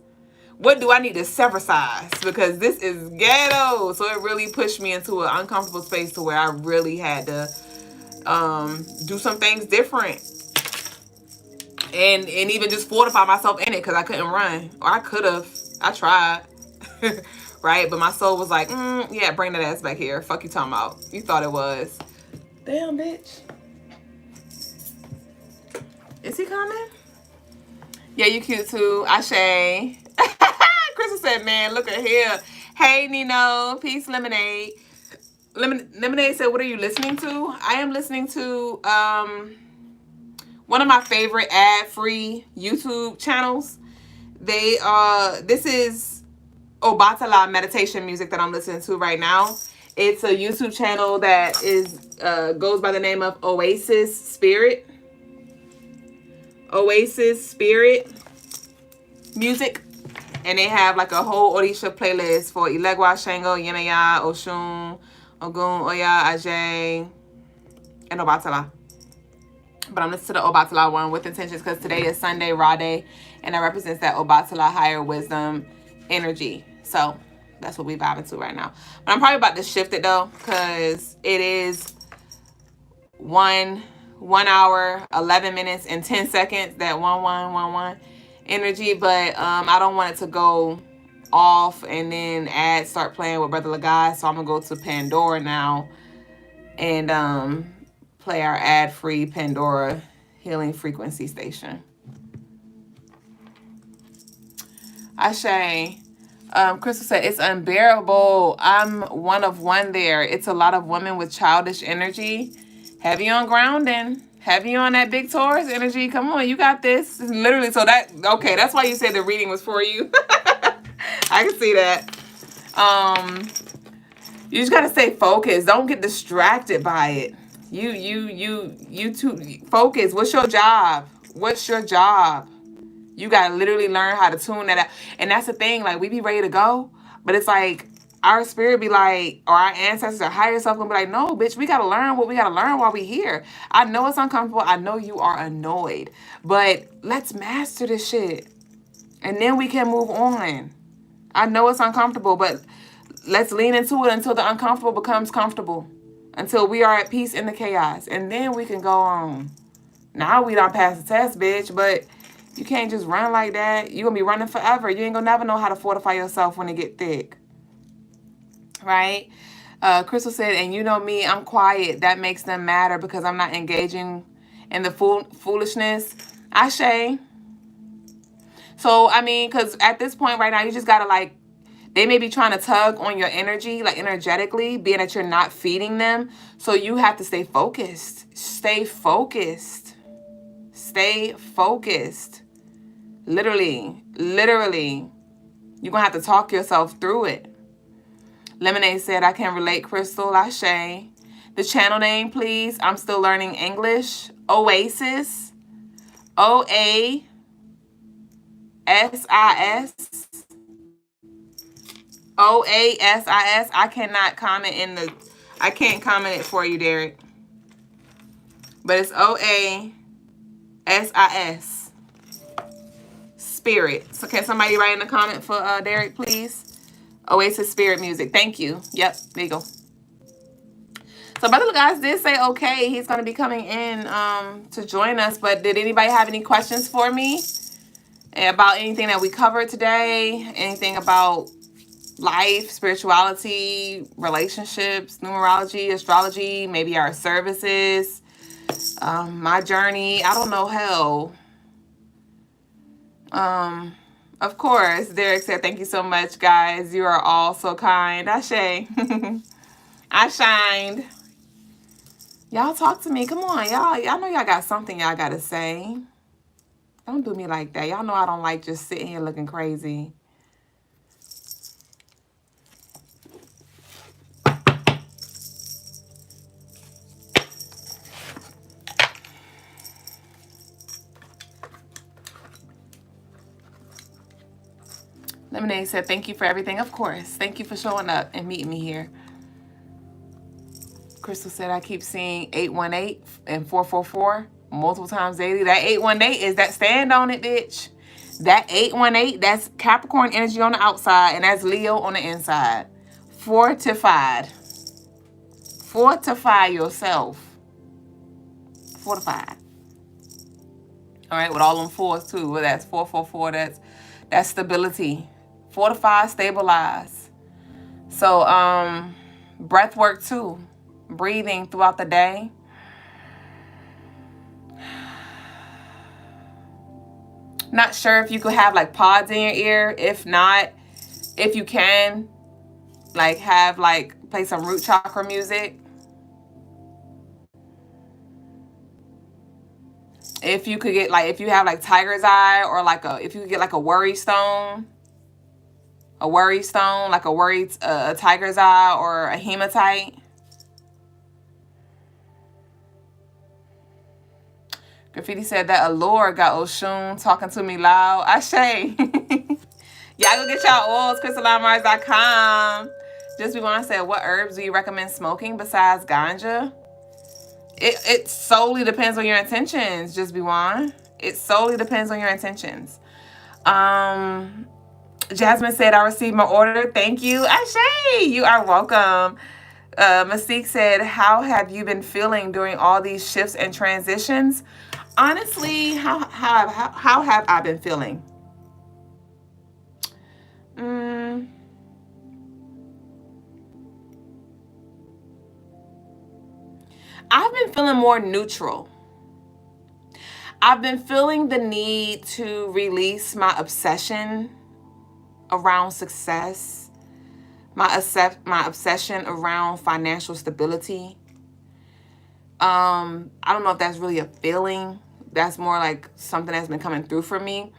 What do I need to seversize? Because this is ghetto. So it really pushed me into an uncomfortable space to where I really had to do some things different, and even just fortify myself in it, because I couldn't run, or I could have. I tried. Right? But my soul was like, yeah, bring that ass back here. Fuck you talking about. You thought it was. Damn, bitch. Is he coming? Yeah, you cute too. Ashe. Crystal said, man, look at here. Hey, Nino. Peace, Lemonade. Lemonade said, what are you listening to? I am listening to one of my favorite ad-free YouTube channels. This is Obatala meditation music that I'm listening to right now. It's a YouTube channel that is goes by the name of Oasis Spirit. Oasis Spirit Music. And they have like a whole Orisha playlist for Ilegwa, Shango, Yenaya, Oshun, Ogun, Oya, Ajay, and Obatala. But I'm listening to the Obatala one with intentions because today is Sunday, Ra Day, and that represents that Obatala higher wisdom energy. So that's what we're vibing to right now. But I'm probably about to shift it though, because it is 1 hour, 11 minutes, and 10 seconds, that 1111 energy. But I don't want it to go off and then start playing with Brother Lagai. So I'm gonna go to Pandora now and play our ad-free Pandora healing frequency station. Ashe. Crystal said, it's unbearable. I'm one of one there. It's a lot of women with childish energy. Heavy on grounding. Heavy on that big Taurus energy. Come on, you got this. Literally, so okay, that's why you said the reading was for you. I can see that. You just gotta stay focused. Don't get distracted by it. You too focus. What's your job? What's your job? You gotta literally learn how to tune that out. And that's the thing, like we be ready to go, but it's like our spirit be like, or our ancestors or higher self gonna be like, no, bitch, we gotta learn what we gotta learn while we here. I know it's uncomfortable. I know you are annoyed, but let's master this shit. And then we can move on. I know it's uncomfortable, but let's lean into it until the uncomfortable becomes comfortable. Until we are at peace in the chaos. And then we can go on. Now we don't pass the test, bitch, but you can't just run like that. You're going to be running forever. You ain't going to never know how to fortify yourself when it get thick. Right? Crystal said, and you know me, I'm quiet. That makes them matter because I'm not engaging in the foolishness. Ashe. So, I mean, because at this point right now, you just got to like, they may be trying to tug on your energy, like energetically, being that you're not feeding them. So you have to stay focused. Stay focused. Stay focused. Literally. You're going to have to talk yourself through it. Lemonade said, I can relate, Crystal. Ashe. The channel name, please. I'm still learning English. Oasis. Oasis. OASIS. I cannot comment I can't comment it for you, Derek. But it's OASIS. Spirit. So can somebody write in the comment for Derek, please? Oasis Spirit Music. Thank you. Yep, there you go. So Brother Guys did say okay, he's going to be coming in to join us. But did anybody have any questions for me about anything that we covered today? Anything about life, spirituality, relationships, numerology, astrology, maybe our services, my journey? I don't know, hell. Of course, Derek said, thank you so much, guys. You are all so kind. Ashe. I shined. Y'all talk to me. Come on, y'all know y'all got something y'all got to say. Don't do me like that. Y'all know I don't like just sitting here looking crazy. Lemonade said, thank you for everything. Of course. Thank you for showing up and meeting me here. Crystal said, I keep seeing 818 and 444 multiple times daily. That 818 is that stand on it, bitch. That 818, that's Capricorn energy on the outside, and that's Leo on the inside. Fortified. Fortify yourself. Fortified. All right, with all them fours too. Well, that's 444. That's stability. Fortify, stabilize. So, breath work too. Breathing throughout the day. Not sure if you could have like pods in your ear. If not, if you can, like have like play some root chakra music. If you could get like, if you have like tiger's eye or like if you could get like a worry stone A worry stone, like a tiger's eye or a hematite. Graffiti said that allure got Oshun talking to me loud. Ashe. Y'all go get y'all oils, CrystalineMars.com. Just be want to say, what herbs do you recommend smoking besides ganja? It solely depends on your intentions, Just be one. It solely depends on your intentions. Jasmine said, I received my order. Thank you. Ashe, you are welcome. Mystique said, how have you been feeling during all these shifts and transitions? Honestly, how have I been feeling? I've been feeling more neutral. I've been feeling the need to release my obsession around success, my obsession around financial stability. I don't know if that's really a feeling. That's more like something that's been coming through for me.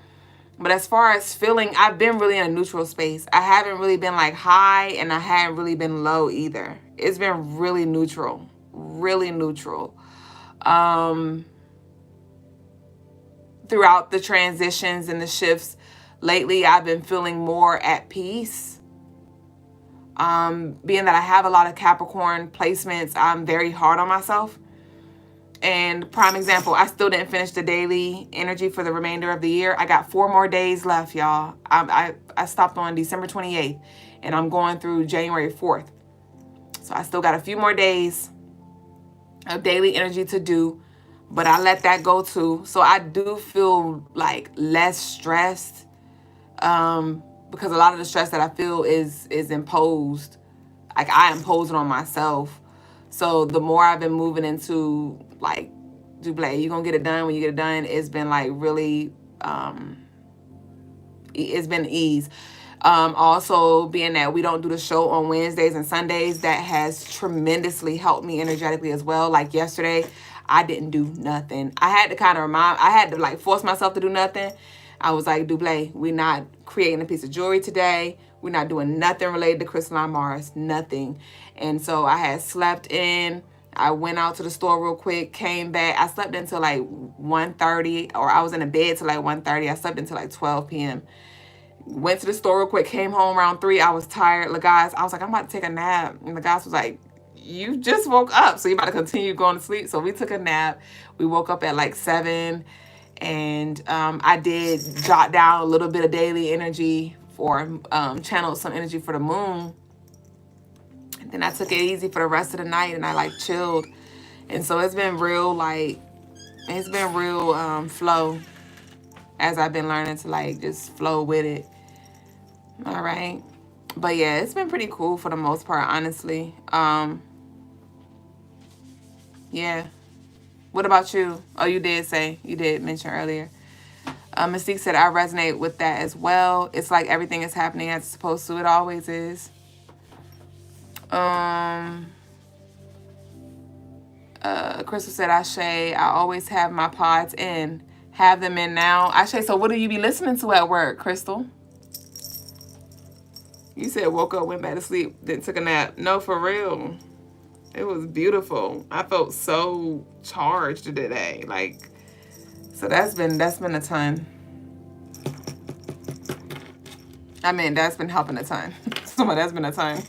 But as far as feeling, I've been really in a neutral space. I haven't really been like high, and I haven't really been low either. It's been really neutral, really neutral. Throughout the transitions and the shifts lately, I've been feeling more at peace. Being that I have a lot of Capricorn placements, I'm very hard on myself. And prime example, I still didn't finish the daily energy for the remainder of the year. I got 4 more days left, y'all. I stopped on December 28th, and I'm going through January 4th. So I still got a few more days of daily energy to do, but I let that go too. So I do feel like less stressed, because a lot of the stress that I feel is imposed. Like, I impose it on myself. So the more I've been moving into like, Dublé, you're gonna get it done when you get it done, it's been like really, it's been ease. Also, being that we don't do the show on Wednesdays and Sundays, that has tremendously helped me energetically as well. Like yesterday, I didn't do nothing. I had to like force myself to do nothing. I was like, Dublé, we're not creating a piece of jewelry today. We're not doing nothing related to Crystaline Mars, nothing. And so I had slept in. I went out to the store real quick, came back. I slept until like 1:30, or I was in a bed till like 1:30. I slept until like 12 p.m. Went to the store real quick, came home around 3. I was tired. Guys, I was like, I'm about to take a nap. And the guys was like, you just woke up, so you about to continue going to sleep. So we took a nap. We woke up at like 7. And I did jot down a little bit of daily energy for, channeled some energy for the moon. And then I took it easy for the rest of the night, and I like chilled. And so it's been real, like, flow, as I've been learning to like just flow with it. All right. But yeah, it's been pretty cool for the most part, honestly. Yeah. What about you? Oh, you did mention earlier. Mystique said, I resonate with that as well. It's like everything is happening as it's supposed to. It always is. Crystal said, Ashe, I always have my pods in. Have them in now. Ashe, so what do you be listening to at work, Crystal? You said woke up, went back to sleep, then took a nap. No, for real. It was beautiful. I felt so charged today. Like, so that's been a ton. I mean, that's been helping a ton. So that's been a ton.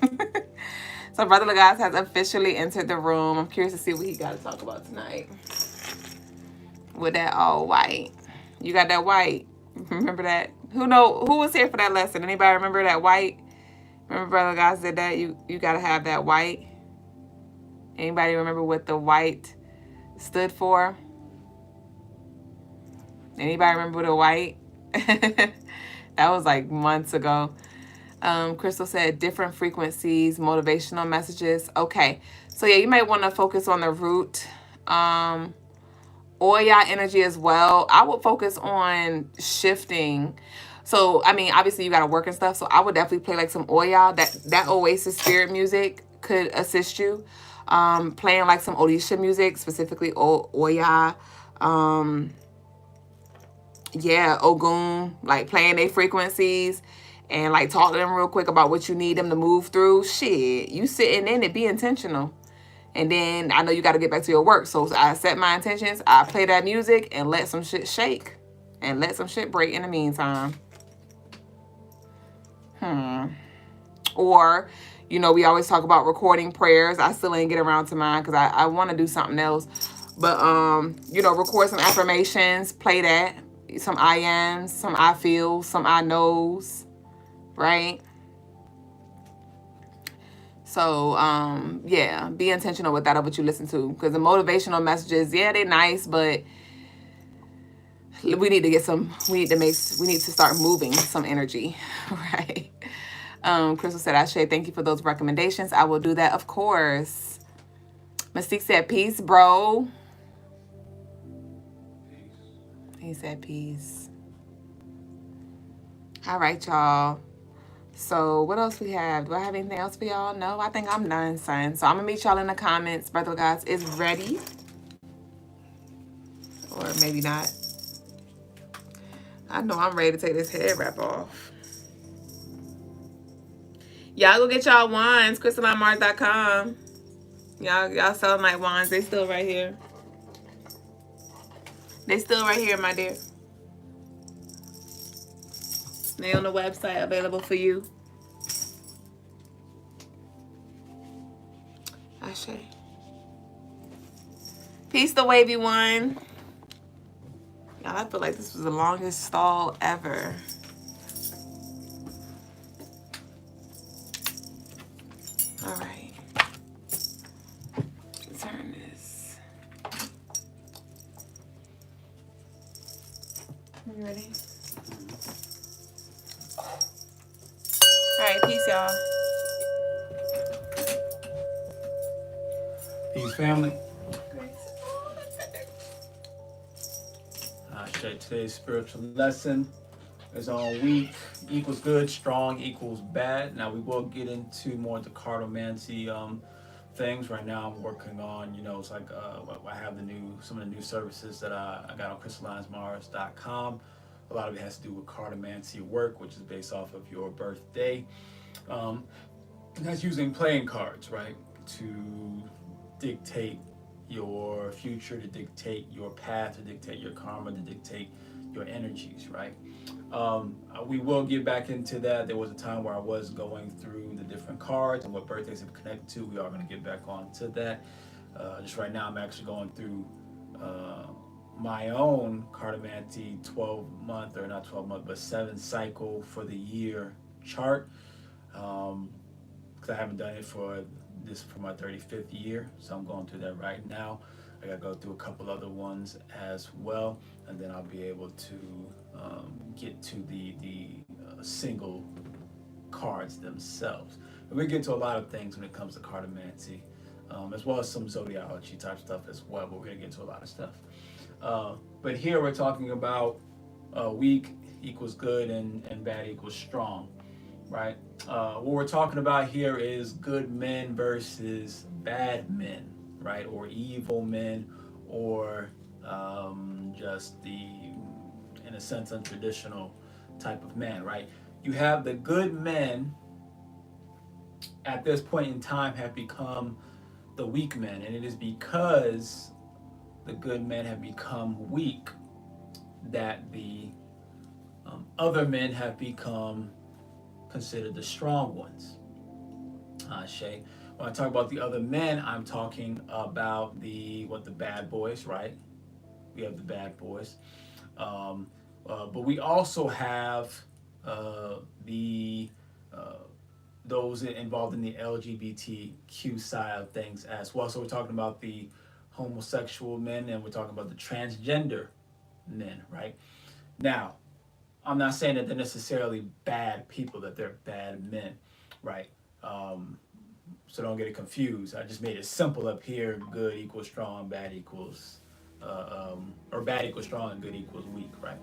So Brother Lagasse has officially entered the room. I'm curious to see what he got to talk about tonight. With that all white. You got that white. Remember that? Who was here for that lesson? Anybody remember that white? Remember Brother Lagasse did that? You got to have that white. Anybody remember what the white stood for? Anybody remember the white? That was like months ago. Crystal said different frequencies, motivational messages. Okay. So yeah, you might want to focus on the root. Oya energy as well. I would focus on shifting. So, I mean, obviously you got to work and stuff. So I would definitely play like some Oya. That Oasis spirit music could assist you. Playing like some Odisha music, specifically Oya. Yeah, Ogun, like playing their frequencies. and like talk to them real quick about what you need them to move through. Shit, you sitting in it, be intentional. And then I know you got to get back to your work. So I set my intentions. I play that music and let some shit shake and let some shit break in the meantime. Or, you know, we always talk about recording prayers. I still ain't get around to mine because I want to do something else. But, you know, record some affirmations, play that. Some I ams, some I feels, some I knows, right? So, yeah, be intentional with that of what you listen to. Because the motivational messages, yeah, they're nice, but we need to start moving some energy, right? Crystal said, Ashe, thank you for those recommendations. I will do that, of course. Mystique said, peace, bro. He said, peace. All right, y'all. So what else we have? Do I have anything else for y'all? No, I think I'm done, son. So I'm going to meet y'all in the comments. Brother of Gods is ready. Or maybe not. I know I'm ready to take this head wrap off. Y'all go get y'all wands. CrystalineMars.com. Y'all selling like wands. They still right here. They still right here, my dear. They on the website, available for you. Ashe. Peace the wavy one. Y'all, I feel like this was the longest stall ever. All right. Turn this. You ready? All right, peace, y'all. Peace, family. Today's spiritual lesson is on weak equals good, strong equals bad. Now we will get into more of the cartomancy things. Right now I'm working on, you know, it's like I have some of the new services that I got on CrystalineMars.com. A lot of it has to do with cartomancy work, which is based off of your birthday. And that's using playing cards, right, to dictate your future, to dictate your path, to dictate your karma, to dictate your energies, right? We will get back into that. There was a time where I was going through the different cards and what birthdays have connected to. We are going to get back on to that. Just right now, I'm actually going through my own cartomancy 12-month, or not 12-month, but 7 cycle for the year chart. Because I haven't done it for my 35th year, so I'm going through that right now. I gotta go through a couple other ones as well, and then I'll be able to get to the single cards themselves. And we get to a lot of things when it comes to cartomancy, as well as some zodiology type stuff as well, but we're gonna get into a lot of stuff. But here we're talking about weak equals good and bad equals strong, right? What we're talking about here is good men versus bad men, right? Or evil men, or just the, in a sense, untraditional type of man, right? You have the good men at this point in time have become the weak men, and it is because the good men have become weak that the other men have become considered the strong ones. Shay. When I talk about the other men, I'm talking about the bad boys, right? We have the bad boys, but we also have the those involved in the LGBTQ side of things as well. So we're talking about the homosexual men, and we're talking about the transgender men, right? Now, I'm not saying that they're necessarily bad people, that they're bad men, right? So don't get it confused. I just made it simple up here. Good equals strong, bad equals, or bad equals strong and good equals weak, right?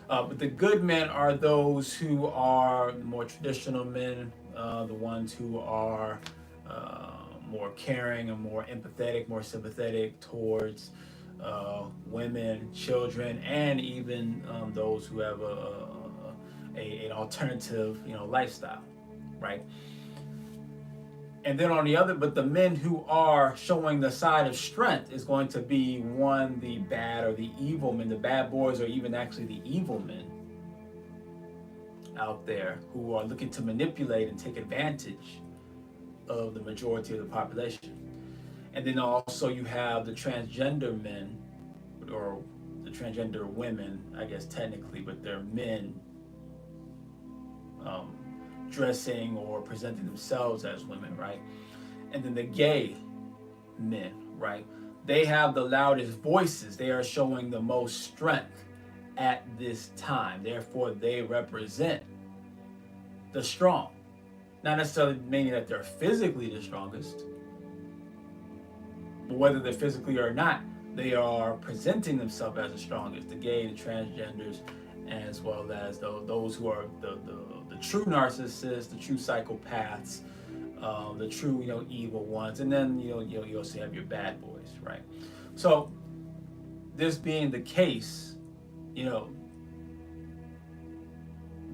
But the good men are those who are more traditional men, the ones who are more caring and more empathetic, more sympathetic towards women, children, and even those who have an alternative, lifestyle, right? And then on the other, but the men who are showing the side of strength is going to be one, the bad or the evil men, the bad boys, or even actually the evil men out there who are looking to manipulate and take advantage of the majority of the population. And then also you have the transgender men, or the transgender women, I guess technically, but they're men um, dressing or presenting themselves as women, right? And then the gay men, right? They have the loudest voices. They are showing the most strength at this time. Therefore, they represent the strong. Not necessarily meaning that they're physically the strongest, but whether they're physically or not, they are presenting themselves as the strongest. The gay, the transgenders, as well as those who are the true narcissists, the true psychopaths, the true evil ones, and then you also have your bad boys, right? So this being the case, the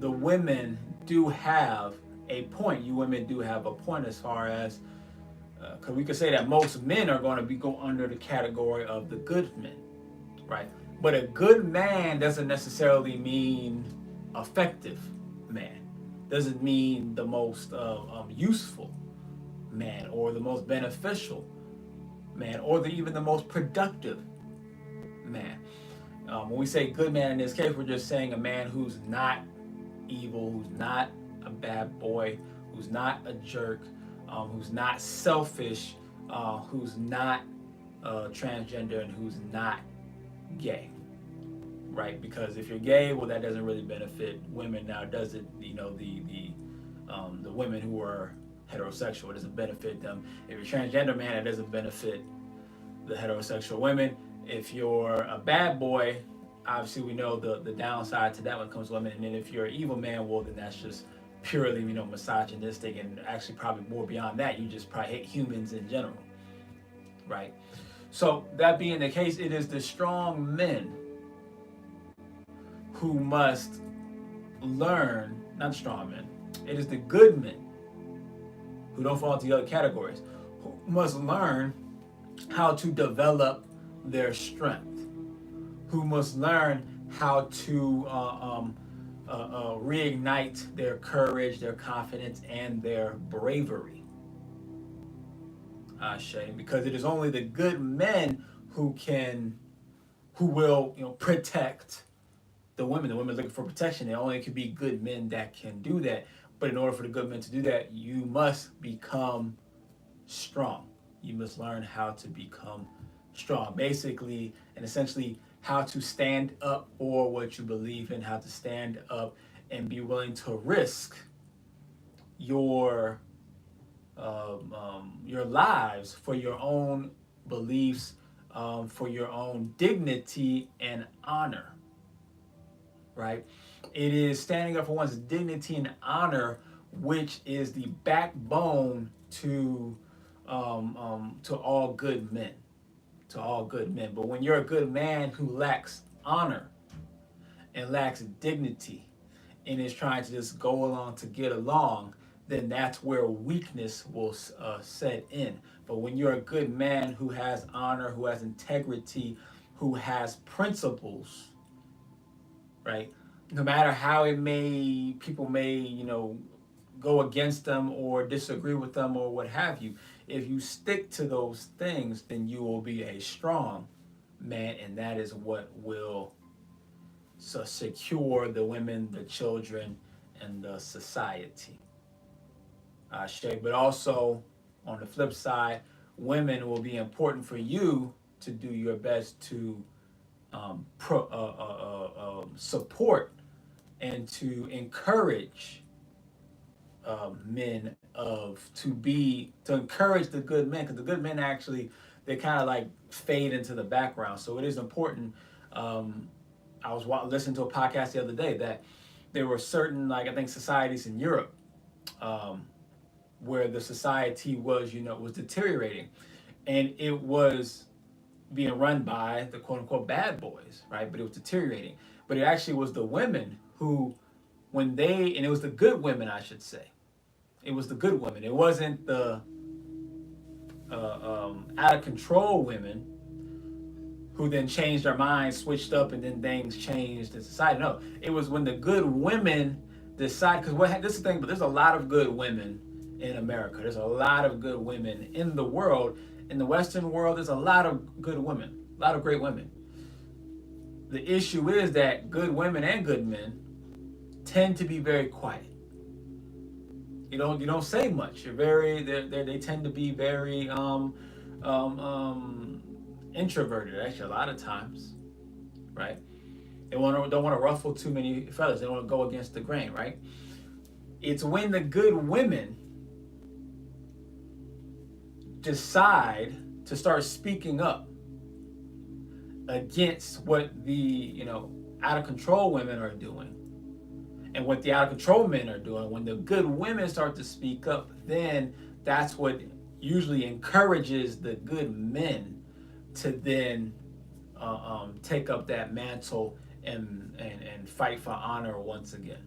women do have a point. You women do have a point as far as because we could say that most men are going to go under the category of the good men, right? But a good man doesn't necessarily mean effective man. Doesn't mean the most useful man, or the most beneficial man, or even the most productive man. When we say good man in this case, we're just saying a man who's not evil, who's not a bad boy, who's not a jerk, who's not selfish, who's not transgender, and who's not gay, right? Because if you're gay, well, that doesn't really benefit women. Now, does it? The women who are heterosexual, it doesn't benefit them. If you're transgender, man, it doesn't benefit the heterosexual women. If you're a bad boy, obviously we know the downside to that when it comes to women. And then if you're an evil man, well, then that's just purely misogynistic, and actually probably more beyond that. You just probably hate humans in general, right? So that being the case, it is the strong men who must learn, not strong men, it is the good men who don't fall into the other categories, who must learn how to develop their strength, who must learn how to reignite their courage, their confidence, and their bravery. Ashe, because it is only the good men who will, protect the women. The women looking for protection. It only can be good men that can do that. But in order for the good men to do that, you must become strong. You must learn how to become strong. Basically, and essentially, how to stand up for what you believe in, how to stand up and be willing to risk your lives for your own beliefs, for your own dignity and honor, right? It is standing up for one's dignity and honor, which is the backbone to all good men, to all good men. But when you're a good man who lacks honor and lacks dignity and is trying to just go along to get along, then that's where weakness will set in. But when you're a good man who has honor, who has integrity, who has principles, right? No matter how people may, go against them or disagree with them or what have you, if you stick to those things, then you will be a strong man, and that is what will secure the women, the children, and the society. But also, on the flip side, women will be important for you to do your best to support and to encourage men to encourage the good men, because the good men actually, they kind of like fade into the background. So it is important. I was listening to a podcast the other day that there were certain, like, I think, societies in Europe where the society was deteriorating, and it was being run by the quote unquote bad boys, right? But it was deteriorating. But it actually was the women who when they, and it was the good women, I should say. It was the good women. It wasn't the out of control women who then changed their minds, switched up, and then things changed in society. No, it was when the good women decide. Because this is the thing, but there's a lot of good women in America. There's a lot of good women in the world. In the Western world, there's a lot of good women, a lot of great women. The issue is that good women and good men tend to be very quiet. You don't say much. They tend to be very introverted. Actually, a lot of times, right? They don't want to ruffle too many feathers. They don't want to go against the grain, right? It's when the good women decide to start speaking up against what the out of control women are doing and what the out of control men are doing. When the good women start to speak up, then that's what usually encourages the good men to then take up that mantle and fight for honor once again.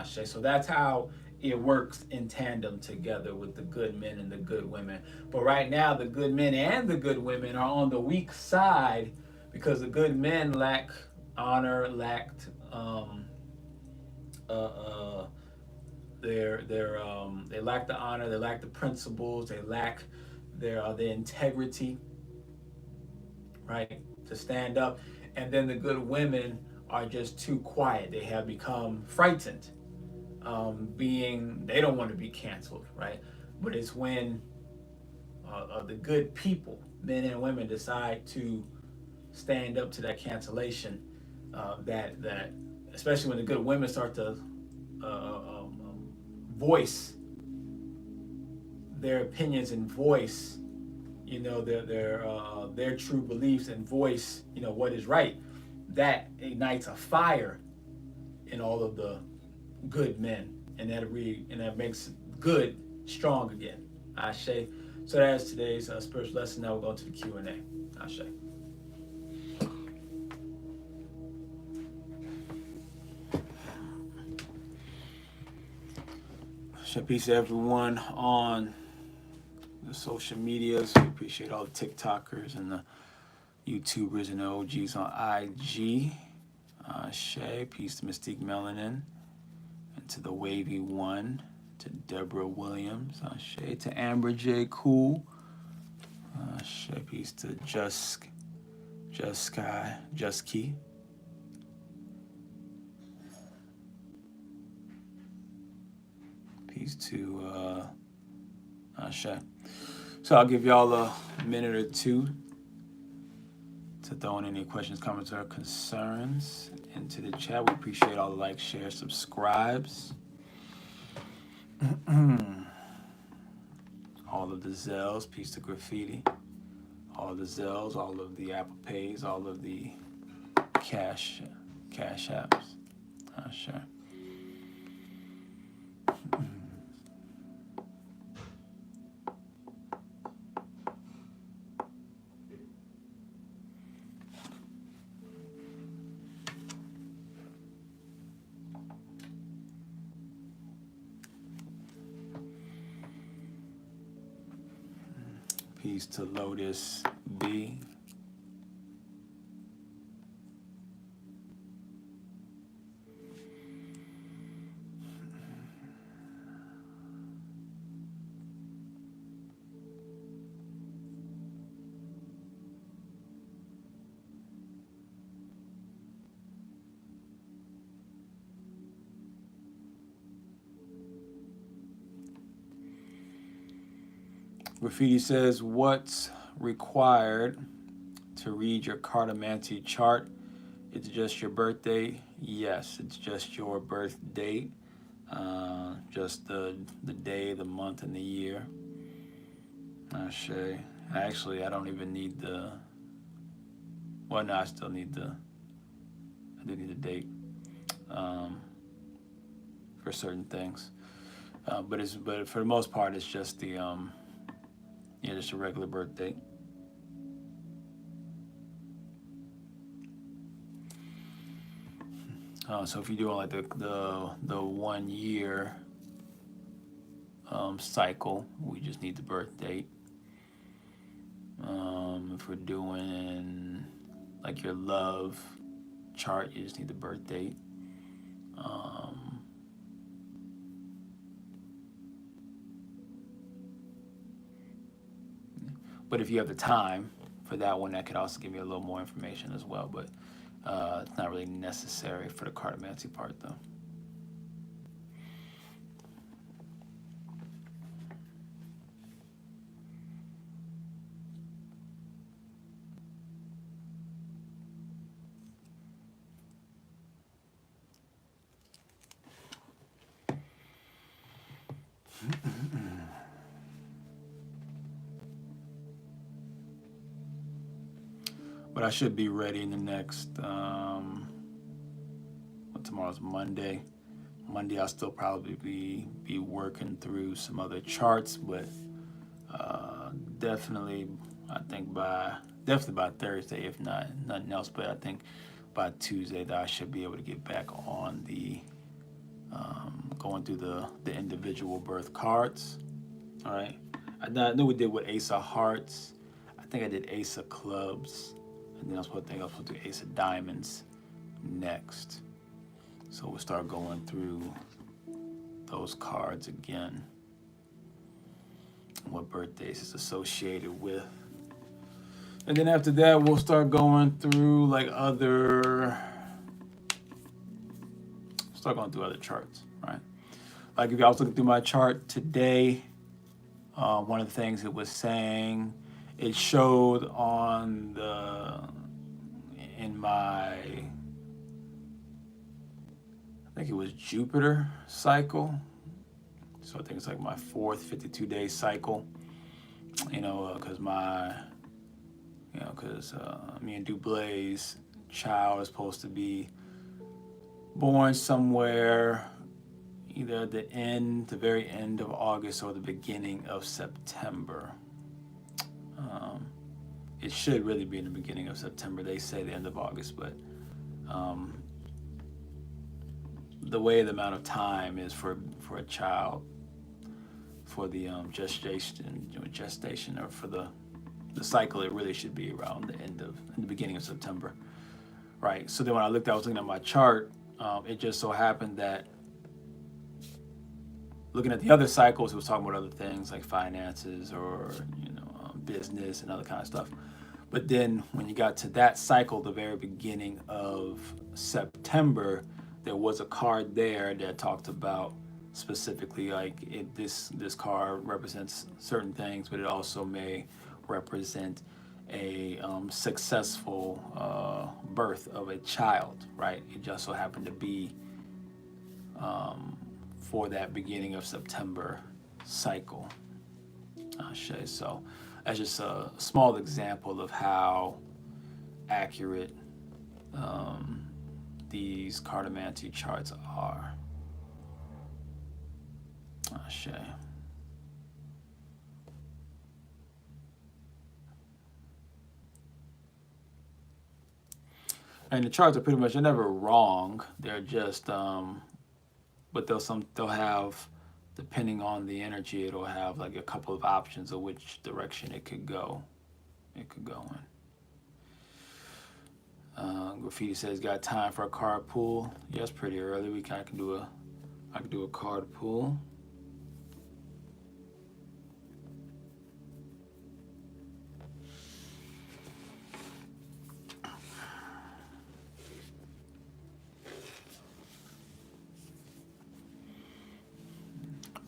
So that's how it works in tandem together with the good men and the good women. But right now, the good men and the good women are on the weak side because the good men lack honor, lacked they lack the honor, they lack the principles, they lack their integrity, right, to stand up. And then the good women are just too quiet. They have become frightened, they don't want to be canceled, right? But it's when the good people, men and women, decide to stand up to that cancellation, that especially when the good women start to voice their opinions and voice, their true beliefs and voice, what is right, that ignites a fire in all of the good men, and that makes good strong again. Ashe. So that's today's spiritual lesson. Now we'll go to the Q&A. Ashe. Peace to everyone on the social medias. We appreciate all the TikTokers and the YouTubers and the OGs on IG. Shay, peace to Mystique Melanin, and to the Wavy One, to Deborah Williams. Shay, to Amber J. Cool. Shay, peace to Just Key. Peace to Shay. So I'll give y'all a minute or two to throw in any questions, comments, or concerns into the chat. We appreciate all the likes, shares, subscribes. All of the Zells, peace to Graffiti. All of the Zells, all of the Apple Pays, all of the Cash Apps. Sure. Peace to Lotus B. Graffiti says, what's required to read your cartomancy chart? It's just your birthday? Yes, it's just your birth date. Just the day, the month, and the year. Shay. Actually, I don't even need the... Well, no, I still need the... I do need the date for certain things. But for the most part, it's just the... just a regular birth date. So if you're doing like the 1 year cycle, we just need the birth date. If we're doing like your love chart, you just need the birth date. But if you have the time for that one, that could also give me a little more information as well. But it's not really necessary for the cartomancy part, though. But I should be ready in the next, tomorrow's Monday. Monday I'll still probably be working through some other charts, but definitely I think definitely by Thursday, if not nothing else. But I think by Tuesday that I should be able to get back on the going through the individual birth cards. All right, I knew we did with Ace of Hearts. I think I did Ace of Clubs, and then I was supposed to do Ace of Diamonds next. So we'll start going through those cards again, what birthdays is associated with. And then after that, we'll start going through like other charts, right? Like if I was looking through my chart today, one of the things it was saying, it showed in my, I think it was Jupiter cycle. So I think it's like my fourth 52-day cycle, because me and Dublay's child is supposed to be born somewhere either at the very end of August or the beginning of September. It should really be in the beginning of September. They say the end of August, but the way the amount of time is for a child, for the gestation, or for the cycle, it really should be around the beginning of September, right? So then when I was looking at my chart, it just so happened that looking at the other cycles, it was talking about other things like finances or business and other kind of stuff. But then when you got to that cycle, the very beginning of September, there was a card there that talked about specifically like this card represents certain things, but it also may represent a successful birth of a child, right? It just so happened to be for that beginning of September cycle. So that's just a small example of how accurate these cartomancy charts are. Ashe. And the charts are pretty much, they're never wrong. They're just, but they'll have, depending on the energy, it'll have like a couple of options of which direction it could go. It could go in. Graffiti says, got time for a card pool? Yeah, it's pretty early. I can do a card pool.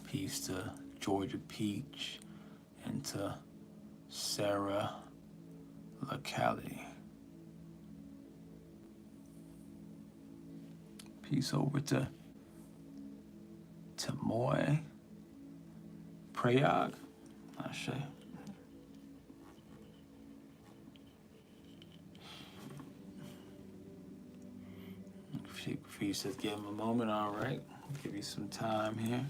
Peace to Georgia Peach and to Sarah LaCali. Peace over to Tamoy Prayag. Ashe. Graffiti says, give him a moment. All right. Give you some time here.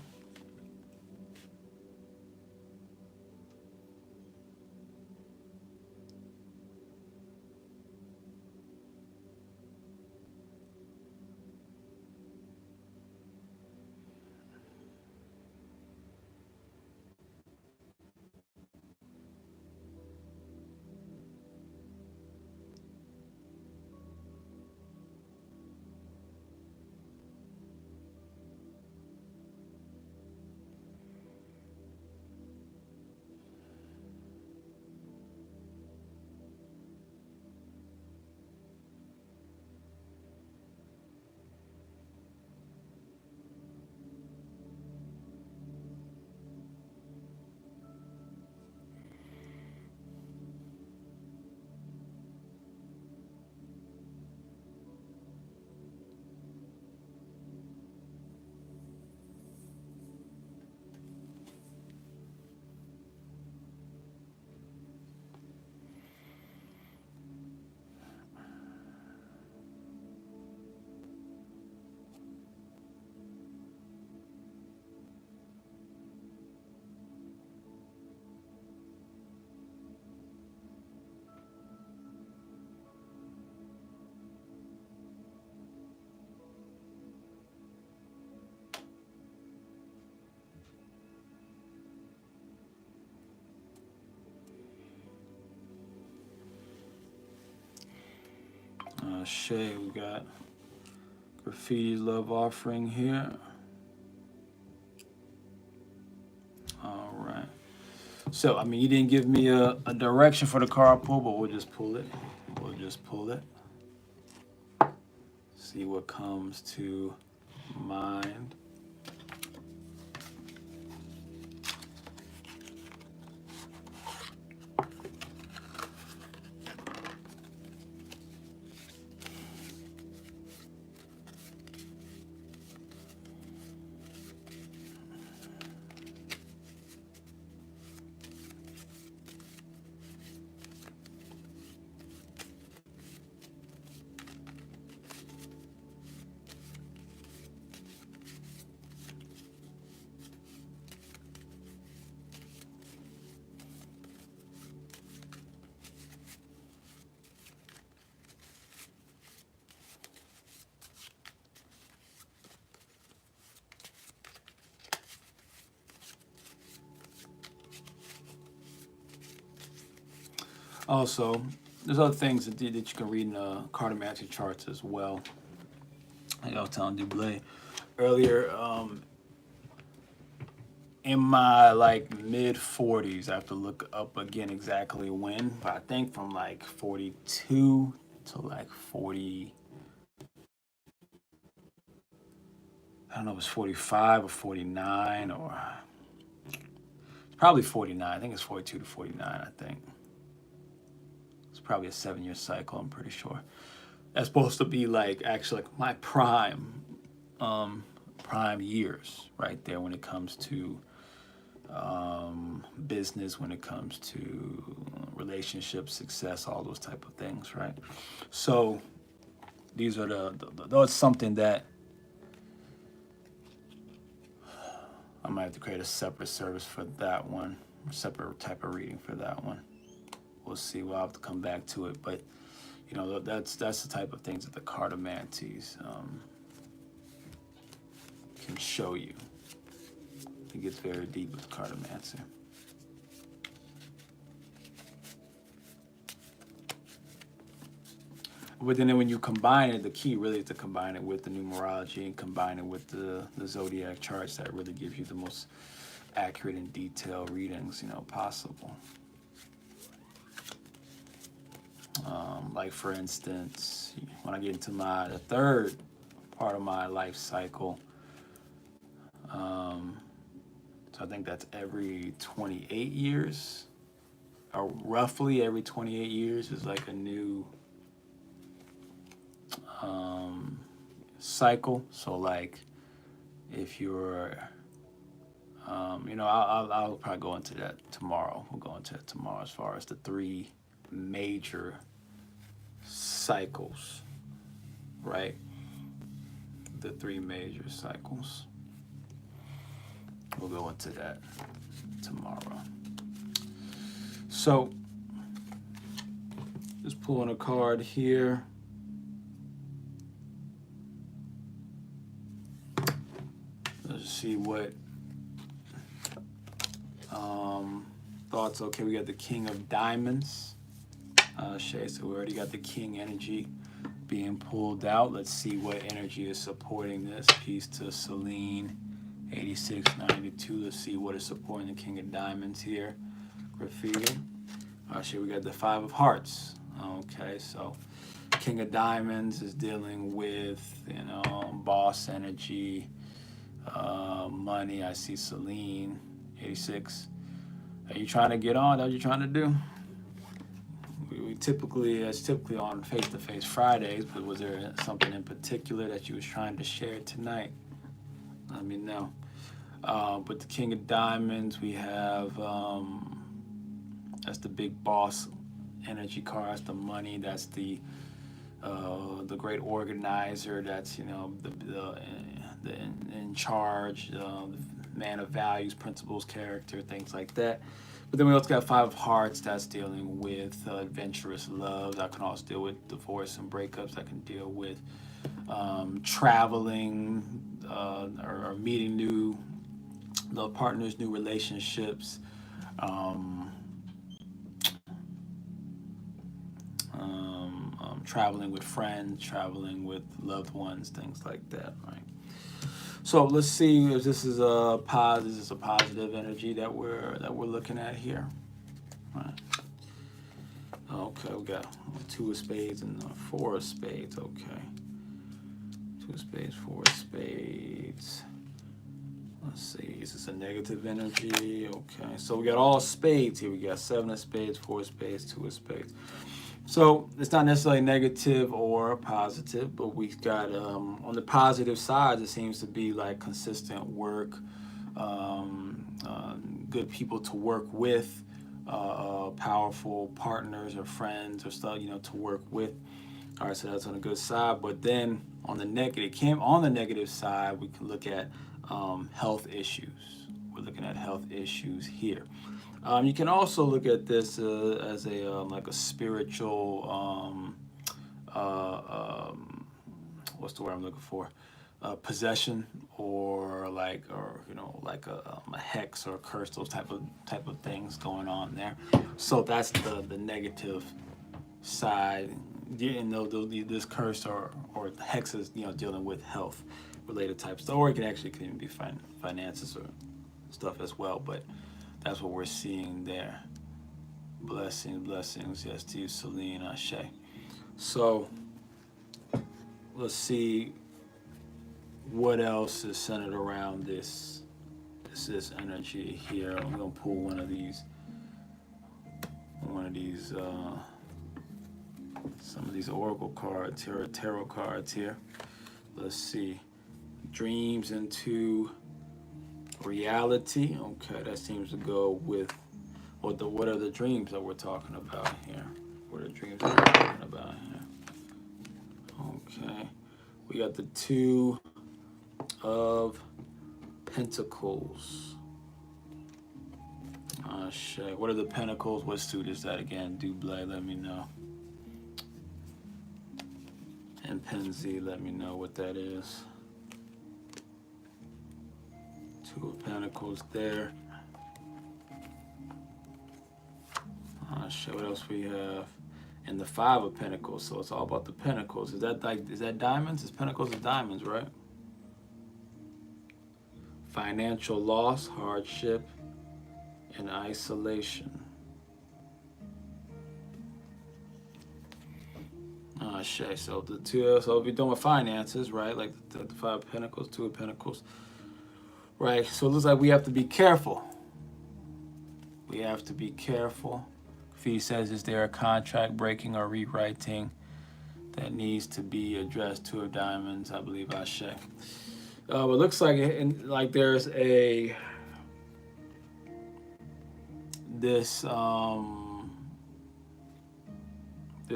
Shay, we got graffiti love offering here. All right. So, I mean, you didn't give me a direction for the card pull, but we'll just pull it. We'll just pull it. See what comes to mind. Also, there's other things that you can read in the cartomancy charts as well. Like I was telling Dublé earlier, in my like mid 40s, I have to look up again exactly when, but I think from like 42 to like 40, I don't know if it's 45 or 49 or it's probably 49. I think it's 42 to 49, I think. It's probably a 7-year cycle, I'm pretty sure. That's supposed to be like actually like my prime years right there when it comes to business, when it comes to relationships, success, all those type of things, right? So these are that's something that I might have to create a separate service for that one, a separate type of reading for that one. We'll see. We'll have to come back to it, but you know that's the type of things that the cartomancies can show you. It gets very deep with cartomancy. But then when you combine it, the key really is to combine it with the numerology and combine it with the zodiac charts that really give you the most accurate and detailed readings, possible. Like for instance, when I get into the third part of my life cycle, so I think that's every 28 years, or roughly every 28 years is like a new cycle. So like if you're, I'll probably go into that tomorrow. We'll go into that tomorrow as far as the 3 major cycles, right? The 3 major cycles. We'll go into that tomorrow. So, just pulling a card here. Let's see what thoughts. Okay, we got the King of Diamonds. Shay, so we already got the King energy being pulled out. Let's see what energy is supporting this. Peace to Celine, 8692. Let's see what is supporting the King of Diamonds here. Graffiti. Shay, we got the 5 of Hearts. Okay, so King of Diamonds is dealing with, boss energy, money. I see Celine, 86. Are you trying to get on? What are you trying to do? It's typically on face-to-face Fridays, but was there something in particular that you was trying to share tonight? Let me know. But the King of Diamonds, we have, that's the big boss energy card. That's the money. That's the great organizer. That's, the in charge, the man of values, principles, character, things like that. But then we also got 5 of Hearts. That's dealing with adventurous love. That can also deal with divorce and breakups. That can deal with traveling or meeting new partners, new relationships. traveling with friends, traveling with loved ones, things like that, right? So let's see if this is a positive. This is a positive energy that we're looking at here, right? Okay, we got 2 of spades and 4 of spades. Okay, 2 of spades, 4 of spades. Let's see, is this a negative energy? Okay, so we got all spades here. We got 7 of spades, 4 of spades, 2 of spades. So it's not necessarily negative or positive, but we've got on the positive side, it seems to be like consistent work, good people to work with, powerful partners or friends or stuff, to work with. All right, so that's on the good side. But then on the negative side, we can look at health issues. We're looking at health issues here. You can also look at this as a like a spiritual what's the word I'm looking for? Possession or like a hex or a curse, those type of things going on there. So that's the negative side. This curse or the hex is dealing with health related type stuff, or it can even be finances or stuff as well. But that's what we're seeing there. Blessings, yes to you, Celine, Ashe. So let's see what else is centered around this energy here. I'm gonna pull one of these some of these oracle cards here, or tarot cards here. Let's see. Dreams into reality. Okay, that seems to go with what are the dreams that we're talking about here? What are the dreams that we're talking about here? Okay. We got the 2 of Pentacles. Shit. What are the Pentacles? What suit is that again? Dublé, let me know. And Penzi, let me know what that is. 2 of Pentacles there. Shit, what else we have? And the 5 of Pentacles. So it's all about the Pentacles. Is that diamonds? It's Pentacles and diamonds, right? Financial loss, hardship, and isolation. Shit. So the 2. So if you're doing finances, right? Like the 5 of Pentacles, 2 of Pentacles. Right. So it looks like we have to be careful. We have to be careful. Fee says, is there a contract breaking or rewriting that needs to be addressed? 2 of diamonds, I believe. Ashe. But it looks like there's this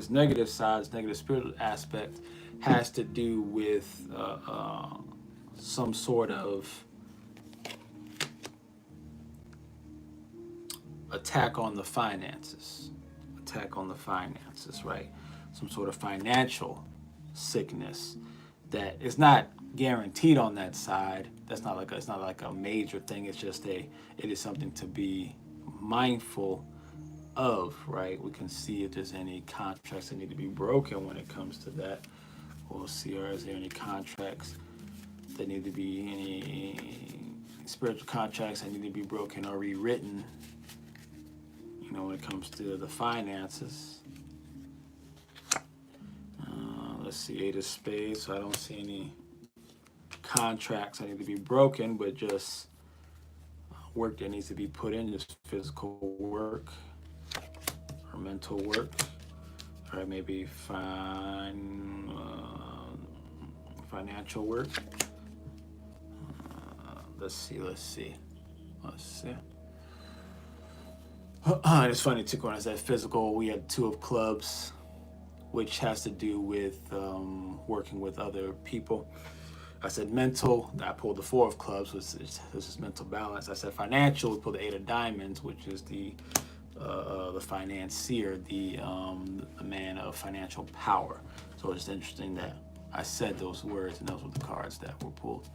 negative side, this negative spiritual aspect has to do with some sort of attack on the finances, right? Some sort of financial sickness that is not guaranteed on that side. It's not like a major thing. It's just it is something to be mindful of, right? We can see if there's any contracts that need to be broken when it comes to that. We'll see, or is there any contracts that need to be, any spiritual contracts that need to be broken or rewritten, when it comes to the finances. Let's see, 8 of spades. So I don't see any contracts that need to be broken, but just work that needs to be put in, just physical work or mental work, or maybe financial work. Let's see. It's funny too, when I said physical, we had 2 of clubs, which has to do with working with other people. I said mental, I pulled the 4 of clubs, which is mental balance. I said financial, we pulled the 8 of diamonds, which is the financier, the man of financial power. So it's interesting that I said those words, and those were the cards that were pulled.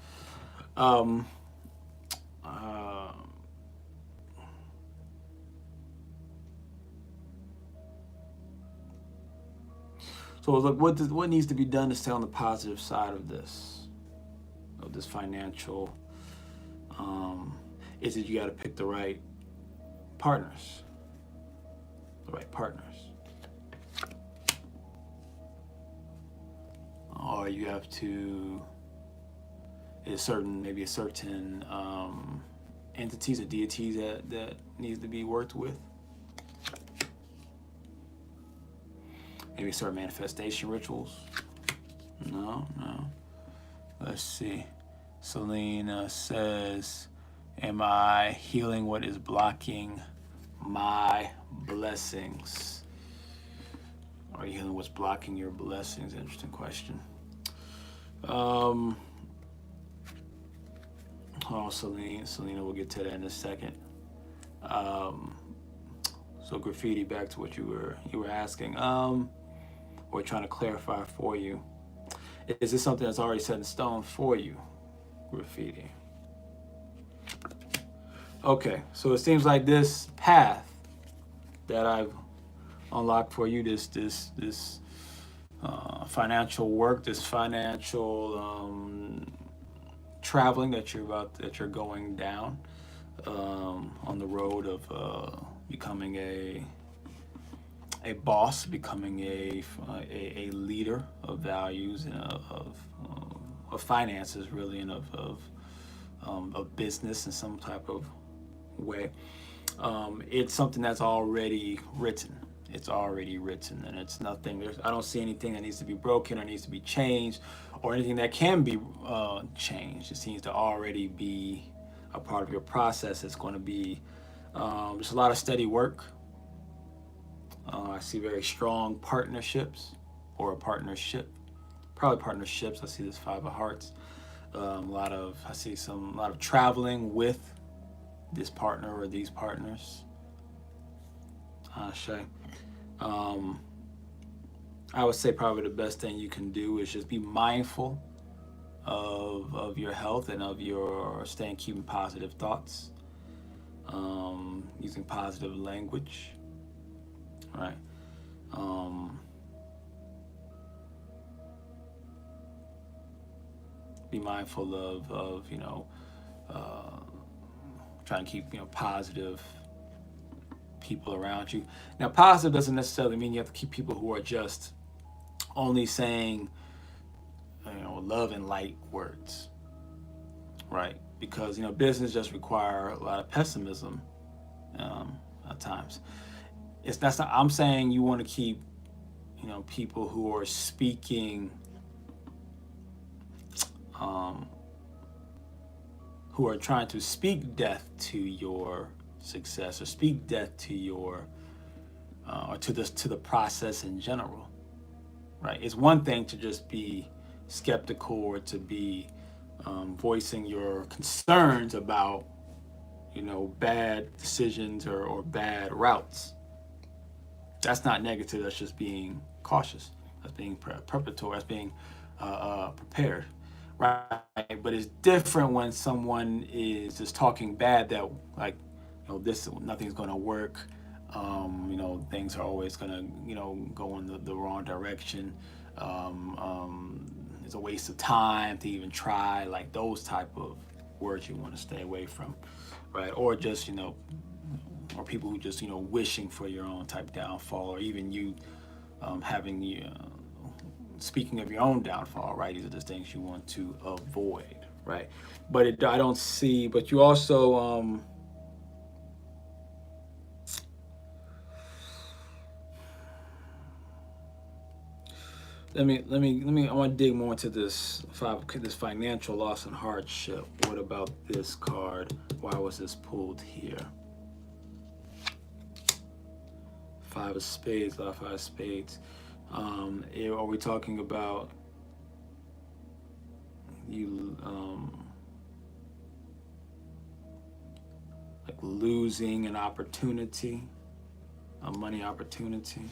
So look, what needs to be done to stay on the positive side of this financial? Is it you got to pick the right partners, or you have to maybe a certain entities or deities that needs to be worked with. Maybe certain manifestation rituals. No. Let's see. Selena says, am I healing what is blocking my blessings? Are you healing what's blocking your blessings? Interesting question. Oh, Selena, we'll get to that in a second. So graffiti, back to what you were asking. Or trying to clarify for you. Is this something that's already set in stone for you, graffiti? Okay, so it seems like this path that I've unlocked for you, this financial work, this financial traveling that you're going down on the road of becoming a boss, becoming a leader of values and of finances, really, and of business in some type of way. It's something that's already written. It's already written, and it's nothing. I don't see anything that needs to be broken or needs to be changed, or anything that can be changed. It seems to already be a part of your process. It's going to be just a lot of steady work. I see very strong partnerships or a partnership, probably partnerships. I see this Five of Hearts. I see a lot of traveling with this partner or these partners. Shay. I would say probably the best thing you can do is just be mindful of your health and of your keeping positive thoughts, using positive language. Right. Be mindful of trying to keep positive people around you. Now, positive doesn't necessarily mean you have to keep people who are just only saying love and light words, right? Because business just require a lot of pessimism at times. I'm saying you want to keep people who are speaking who are trying to speak death to your success or speak death to your or to the process in general, right? It's one thing to just be skeptical or to be voicing your concerns about bad decisions or bad routes. That's not negative. That's just being cautious. That's being preparatory. That's being prepared, right? But it's different when someone is just talking bad that nothing's going to work. Things are always going to go in the wrong direction. It's a waste of time to even try. Like those type of words you want to stay away from, right? Or just or people who just wishing for your own type downfall, or even you having speaking of your own downfall, right? These are the things you want to avoid, right? But I don't see. But you also let me. I want to dig more into this financial loss and hardship. What about this card? Why was this pulled here? Five of Spades, Five of Spades. Are we talking about you like losing an opportunity, a money opportunity?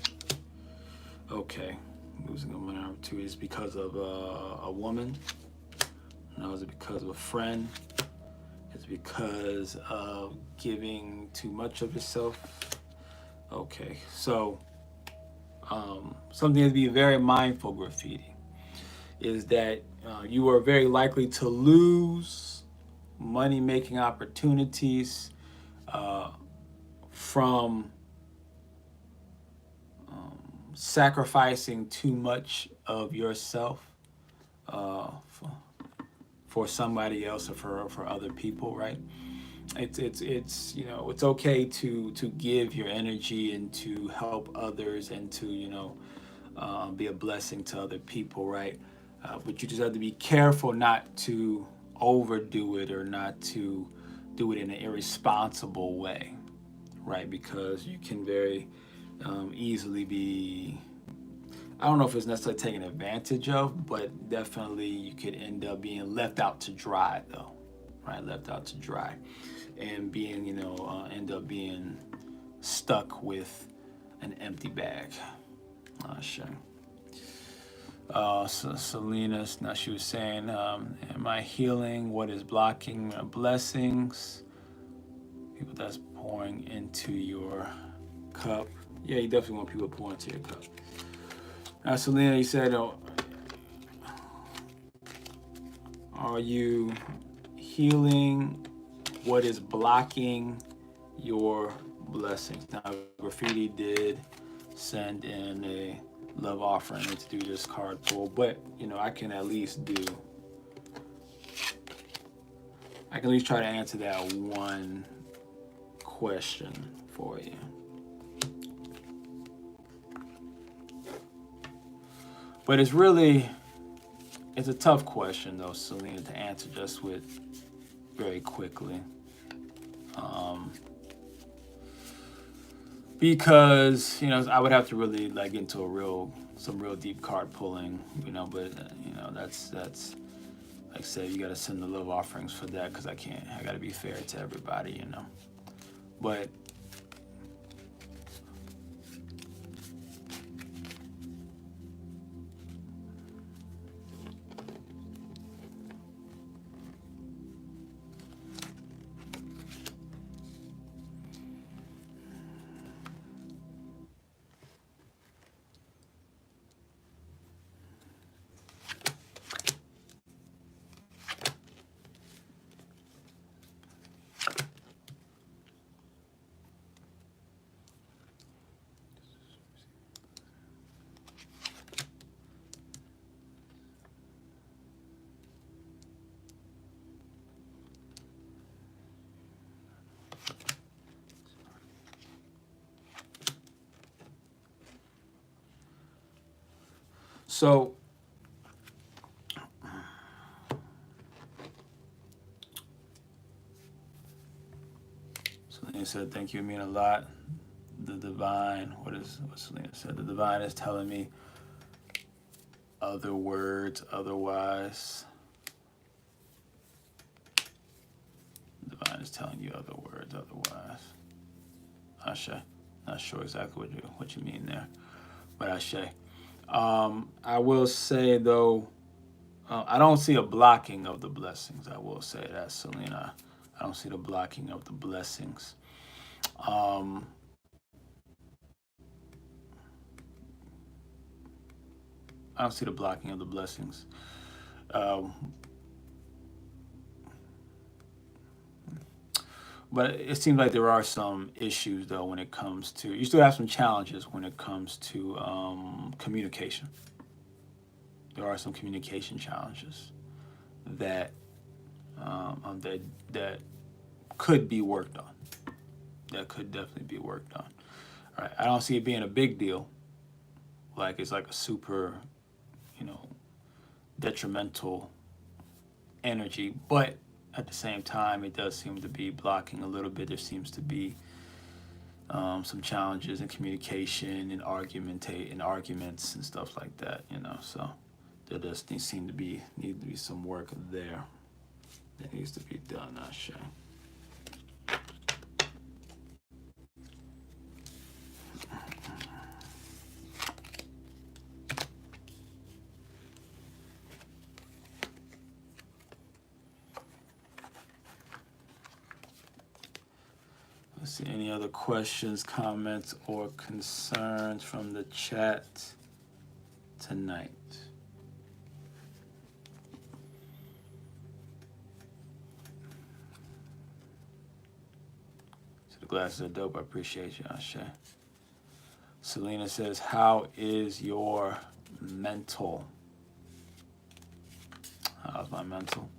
Okay, losing a money opportunity is because of a woman. No, is it because of a friend? It's because of giving too much of yourself. Okay, so something to be very mindful, graffiti, is that you are very likely to lose money making opportunities from sacrificing too much of yourself uh, for, for somebody else or for other people, right? It's you know, it's okay to give your energy and to help others and to, you know, be a blessing to other people, right? But you just have to be careful not to overdo it or not to do it in an irresponsible way, right? Because you can very easily be, I don't know if it's necessarily taken advantage of, but definitely you could end up being left out to dry, though, right? Left out to dry, and being, you know, end up being stuck with an empty bag. Sure. So Selena's now, she was saying, am I healing what is blocking my blessings? People that's pouring into your cup. Yeah, you definitely want people pouring into your cup. Now, Selena, you said, are you healing what is blocking your blessings? Now, Graffiti did send in a love offering to do this card pull, but you know, I can at least try to answer that one question for you. But it's a tough question though, Selena, to answer just with very quickly. Because, you know, I would have to really like get into some real deep card pulling, you know, but you know, that's like I said, you got to send the love offerings for that, because I got to be fair to everybody, you know. But so Selena said, thank you, it mean a lot. The divine, what Selena said? The divine is telling me other words otherwise. The divine is telling you other words otherwise. Ashe. Not sure exactly what you mean there, but Ashe. I will say though, I don't see a blocking of the blessings. I will say that, Selena. I don't see the blocking of the blessings. I don't see the blocking of the blessings. But it seems like there are some issues though when it comes to, you still have some challenges when it comes to communication. There are some communication challenges that that could be worked on. That could definitely be worked on. All right. I don't see it being a big deal. Like it's like a super, you know, detrimental energy, but at the same time, it does seem to be blocking a little bit. There seems to be some challenges in communication and arguments and stuff like that. You know, so there does need to be some work there that needs to be done. I sure. Let's see, any other questions, comments, or concerns from the chat tonight? So the glasses are dope. I appreciate you, Ashe. Selena says, how is your mental? How's my mental?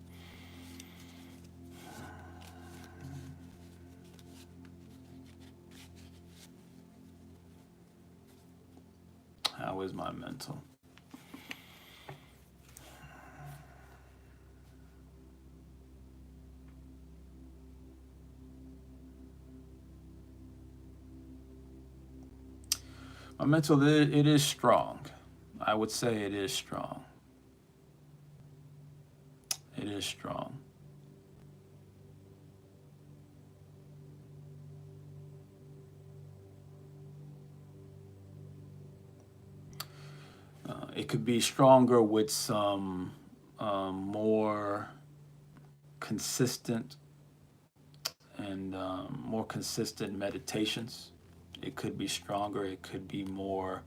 How is my mental? My mental, it is strong. I would say it is strong. It is strong. It could be stronger with some more consistent and more consistent meditations. It could be stronger. It could be more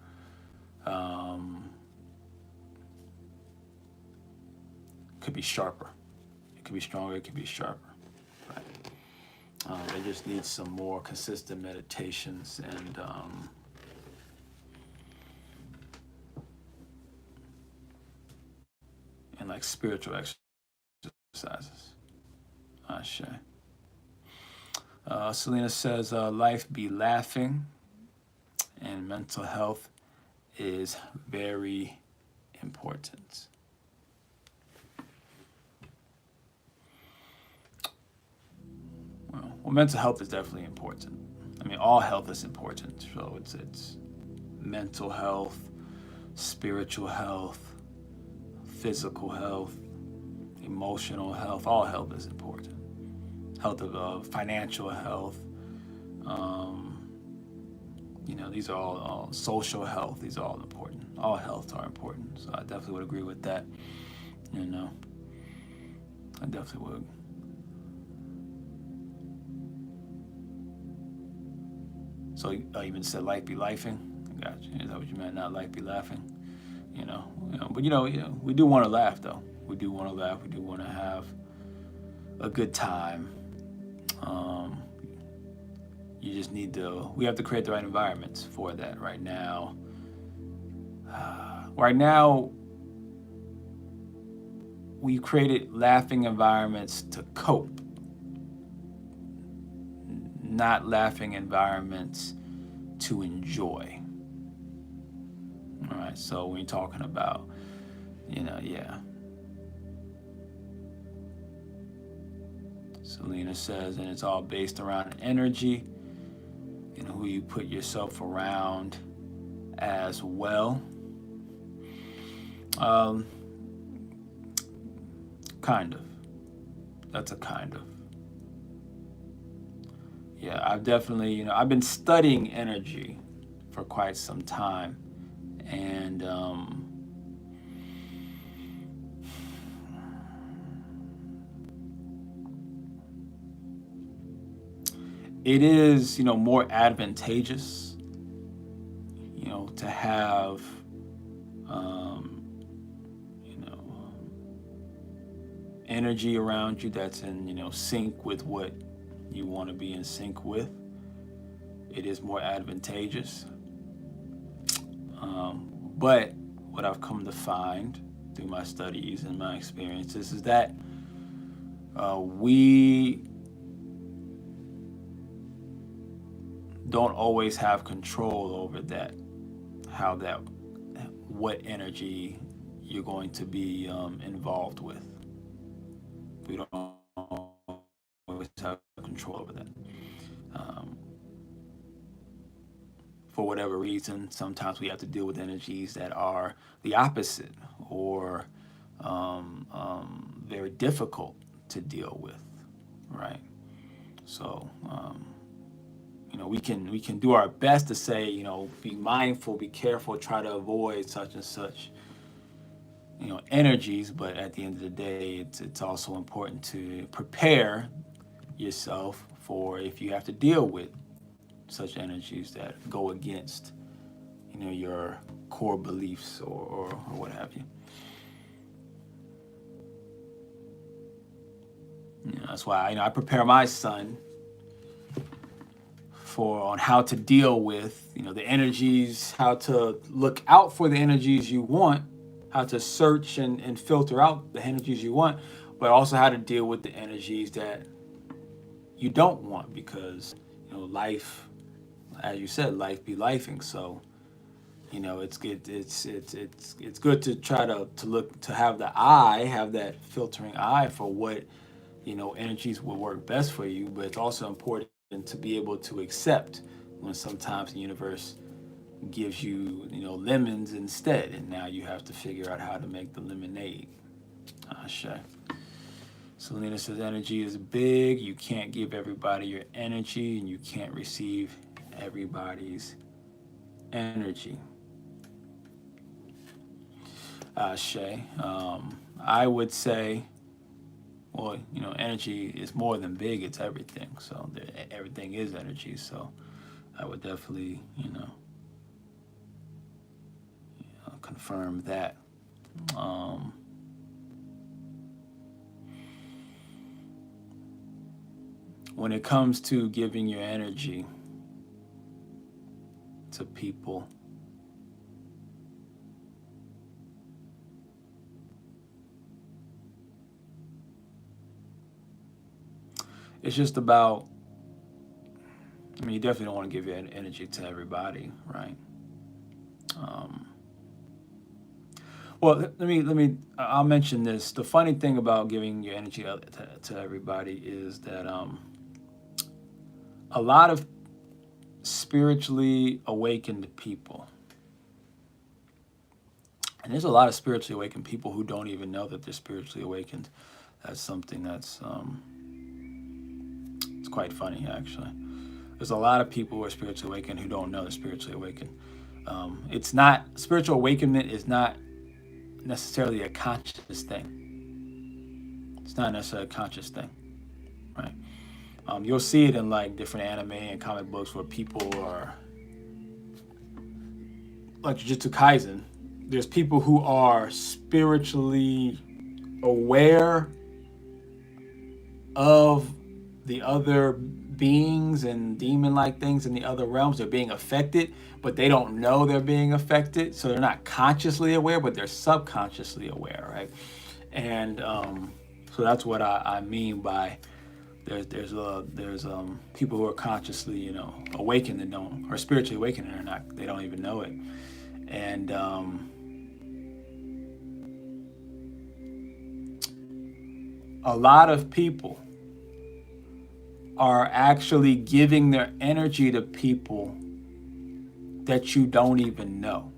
could be sharper. It could be stronger. It could be sharper. Right. They just need some more consistent meditations and like spiritual exercises. Ashe. Selena says, life be laughing and mental health is very important. Well, mental health is definitely important. I mean, all health is important. So it's mental health, spiritual health, physical health, emotional health. All health is important. Health of financial health. These are all social health. These are all important. All health are important. So I definitely would agree with that. I definitely would. So you even said life be lifing. Gotcha. Is that what you meant? Not life be laughing. But we do want to laugh though. We do want to laugh. We do want to have a good time. You just need we have to create the right environments for that right now. We created laughing environments to cope, not laughing environments to enjoy. All right, so when you're talking about, Selena says, and it's all based around energy and who you put yourself around as well. Kind of. That's a kind of. Yeah, I've definitely, I've been studying energy for quite some time. And it is, more advantageous, to have, energy around you that's in, sync with what you want to be in sync with. It is more advantageous. But what I've come to find through my studies and my experiences is that we don't always have control over that, what energy you're going to be involved with. We don't always have control over that. For whatever reason, sometimes we have to deal with energies that are the opposite or very difficult to deal with, right? So, we can do our best to say, be mindful, be careful, try to avoid such and such, energies. But at the end of the day, it's also important to prepare yourself for if you have to deal with such energies that go against, your core beliefs or what have you. That's why I prepare my son on how to deal with the energies, how to look out for the energies you want, how to search and filter out the energies you want, but also how to deal with the energies that you don't want, because life, as you said, life be lifing. So it's good. It's good to try to look, to have that filtering eye for what energies will work best for you. But it's also important to be able to accept when sometimes the universe gives you lemons instead, and now you have to figure out how to make the lemonade. Ashe. Selena says energy is big. You can't give everybody your energy, and you can't receive everybody's energy. Shay, I would say, well, energy is more than big, it's everything. So everything is energy. So I would definitely, confirm that. When it comes to giving your energy to people, it's just about, you definitely don't want to give your energy to everybody, right? Well, I'll mention this. The funny thing about giving your energy to everybody is that a lot of spiritually awakened people, and there's a lot of spiritually awakened people who don't even know that they're spiritually awakened. That's something that's it's quite funny, actually. There's a lot of people who are spiritually awakened who don't know they're spiritually awakened. It's not, spiritual awakenment is not necessarily a conscious thing. It's not necessarily a conscious thing, right? You'll see it in like different anime and comic books where people are, like Jujutsu Kaisen, there's people who are spiritually aware of the other beings and demon-like things in the other realms. They're being affected, but they don't know they're being affected. So they're not consciously aware, but they're subconsciously aware, right? And so that's what I mean by there's people who are consciously awakened and don't, or spiritually awakened and they don't even know it. And a lot of people are actually giving their energy to people that you don't even know.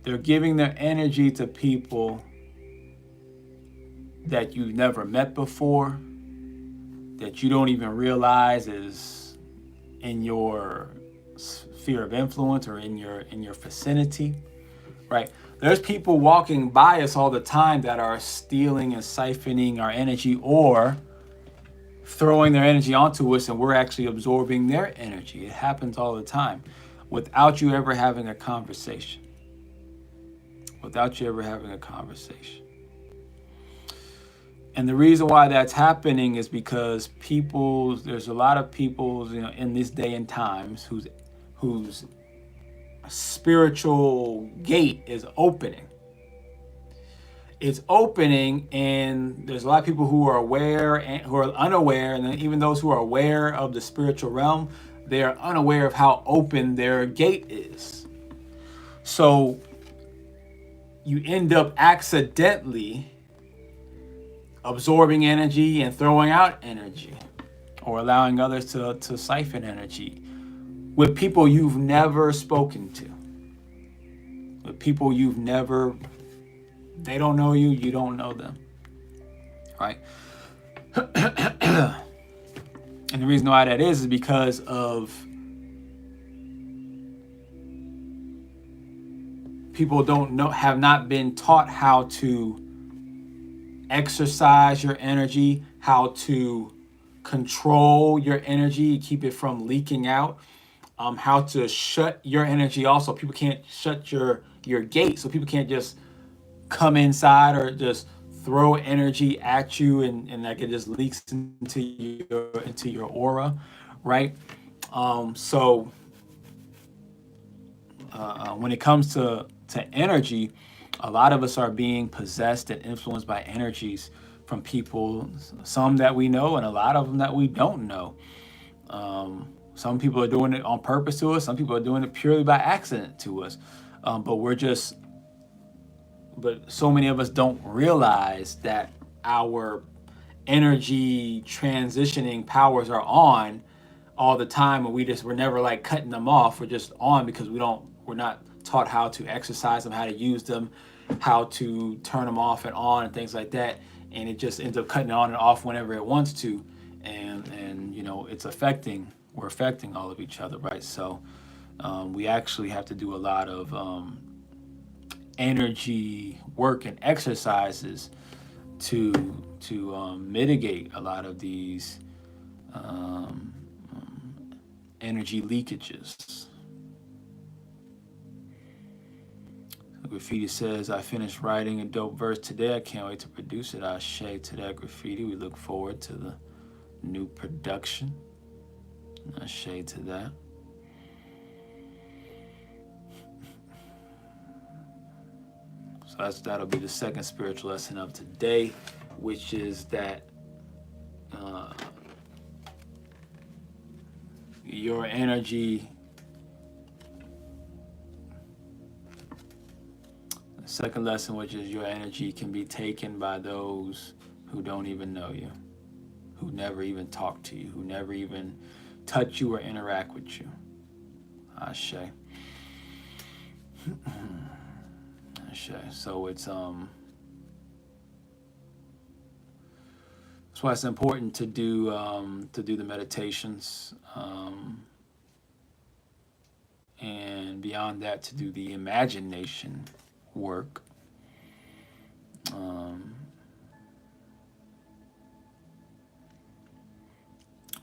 They're giving their energy to people that you've never met before, that you don't even realize is in your sphere of influence or in your vicinity, right? There's people walking by us all the time that are stealing and siphoning our energy or throwing their energy onto us, and we're actually absorbing their energy. It happens all the time without you ever having a conversation. And the reason why that's happening is because there's a lot of people, in this day and times whose spiritual gate is opening. It's opening, and there's a lot of people who are aware and who are unaware, and then even those who are aware of the spiritual realm, they are unaware of how open their gate is. So you end up accidentally absorbing energy and throwing out energy, or allowing others to siphon energy with people you've never spoken to, with people they don't know you, you don't know them, right? And the reason why that is because of people have not been taught how to exercise your energy, how to control your energy, keep it from leaking out, how to shut your energy also. People can't shut your gate, so people can't just come inside or just throw energy at you and like it just leaks into your aura, right? So when it comes to energy, a lot of us are being possessed and influenced by energies from people, some that we know and a lot of them that we don't know. Some people are doing it on purpose to us. Some people are doing it purely by accident to us. But but so many of us don't realize that our energy transitioning powers are on all the time, and we're never like cutting them off. We're just on because we're not taught how to exercise them, how to use them, how to turn them off and on and things like that. And it just ends up cutting on and off whenever it wants to, and it's we're affecting all of each other, right? So we actually have to do a lot of energy work and exercises to mitigate a lot of these um, energy leakages. Graffiti says, I finished writing a dope verse today. I can't wait to produce it. I shade to that graffiti. We look forward to the new production. I shade to that. So that'll be the second spiritual lesson of today, which is that your energy. The second lesson, which is your energy can be taken by those who don't even know you, who never even talk to you, who never even touch you or interact with you. Ashe. Ashe. So it's that's why it's important to do the meditations, and beyond that to do the imagination work.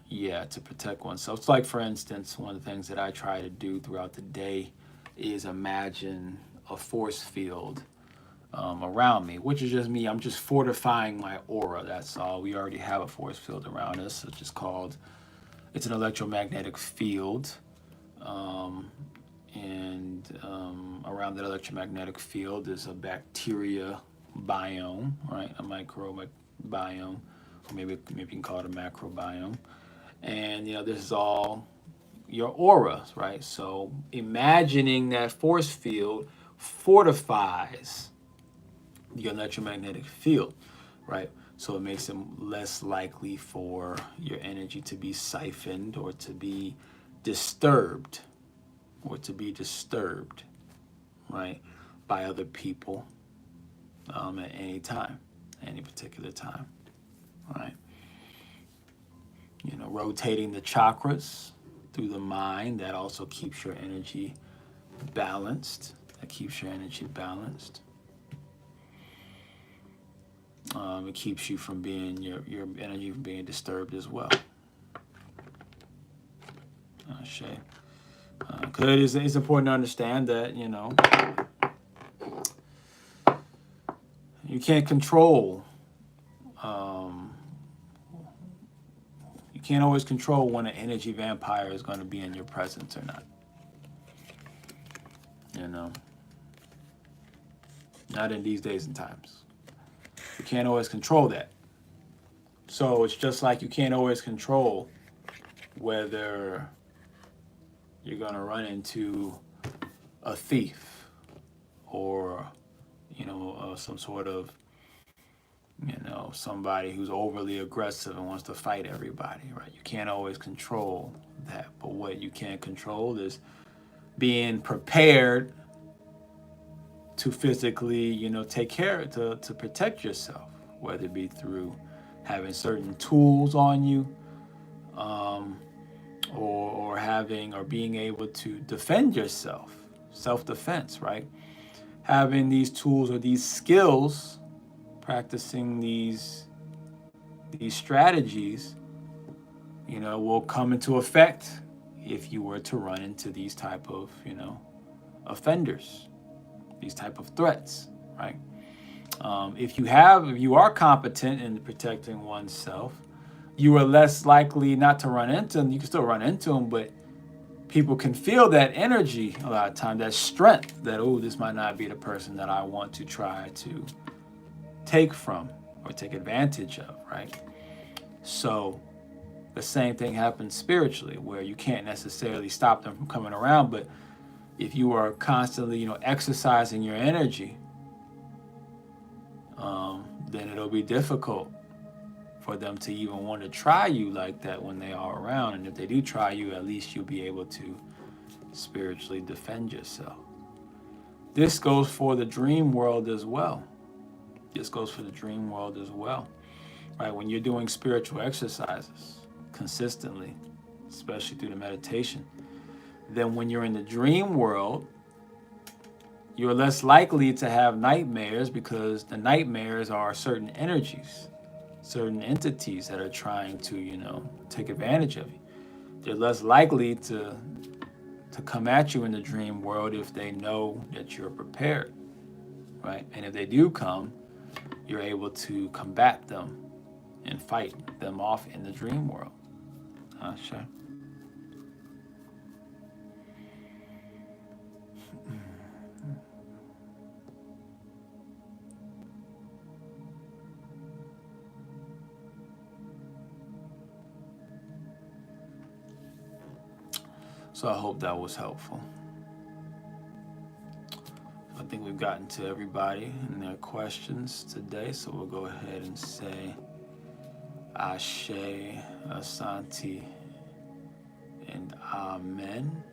Yeah, to protect oneself. It's like, for instance, one of the things that I try to do throughout the day is imagine a force field around me, which is just me. I'm just fortifying my aura. That's all. We already have a force field around us, which is it's an electromagnetic field. And around that electromagnetic field is a bacteria biome, right? A microbiome, or maybe you can call it a macrobiome. And this is all your auras, right? So imagining that force field fortifies the electromagnetic field, right? So it makes it less likely for your energy to be siphoned or to be disturbed, right, by other people at any time, any particular time, right? Rotating the chakras through the mind, that also keeps your energy balanced. It keeps your you from being your energy from being disturbed as well. Shay. Because it's important to understand that you can't control. You can't always control when an energy vampire is going to be in your presence or not. Not in these days and times. You can't always control that. So it's just like you can't always control whether you're going to run into a thief or some sort of somebody who's overly aggressive and wants to fight everybody, right? You can't always control that, but what you can control is being prepared to physically take care to protect yourself, whether it be through having certain tools on you, or having or being able to defend yourself, self-defense, right? Having these tools or these skills practicing these strategies, will come into effect if you were to run into these type of, offenders, these type of threats, right? If you are competent in protecting oneself, you are less likely not to run into them. You can still run into them, but people can feel that energy a lot of time, that strength, that, oh, this might not be the person that I want to try to take from or take advantage of, right? So the same thing happens spiritually, where you can't necessarily stop them from coming around, but if you are constantly, exercising your energy, then it'll be difficult for them to even want to try you like that when they are around. And if they do try you, at least you'll be able to spiritually defend yourself. This goes for the dream world as well. Right? When you're doing spiritual exercises consistently, especially through the meditation, then when you're in the dream world, you're less likely to have nightmares, because the nightmares are certain energies, certain entities that are trying to, take advantage of you. They're less likely to come at you in the dream world if they know that you're prepared, right? And if they do come, you're able to combat them and fight them off in the dream world. Sure. So I hope that was helpful. I think we've gotten to everybody and their questions today, so we'll go ahead and say Ashe, Asante, and Amen.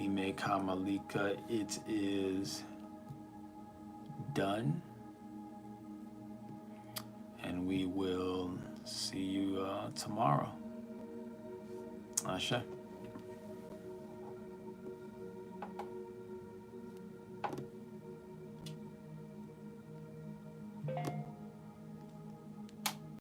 Ime Kamalika, it is done. And we will see you tomorrow. Ashe.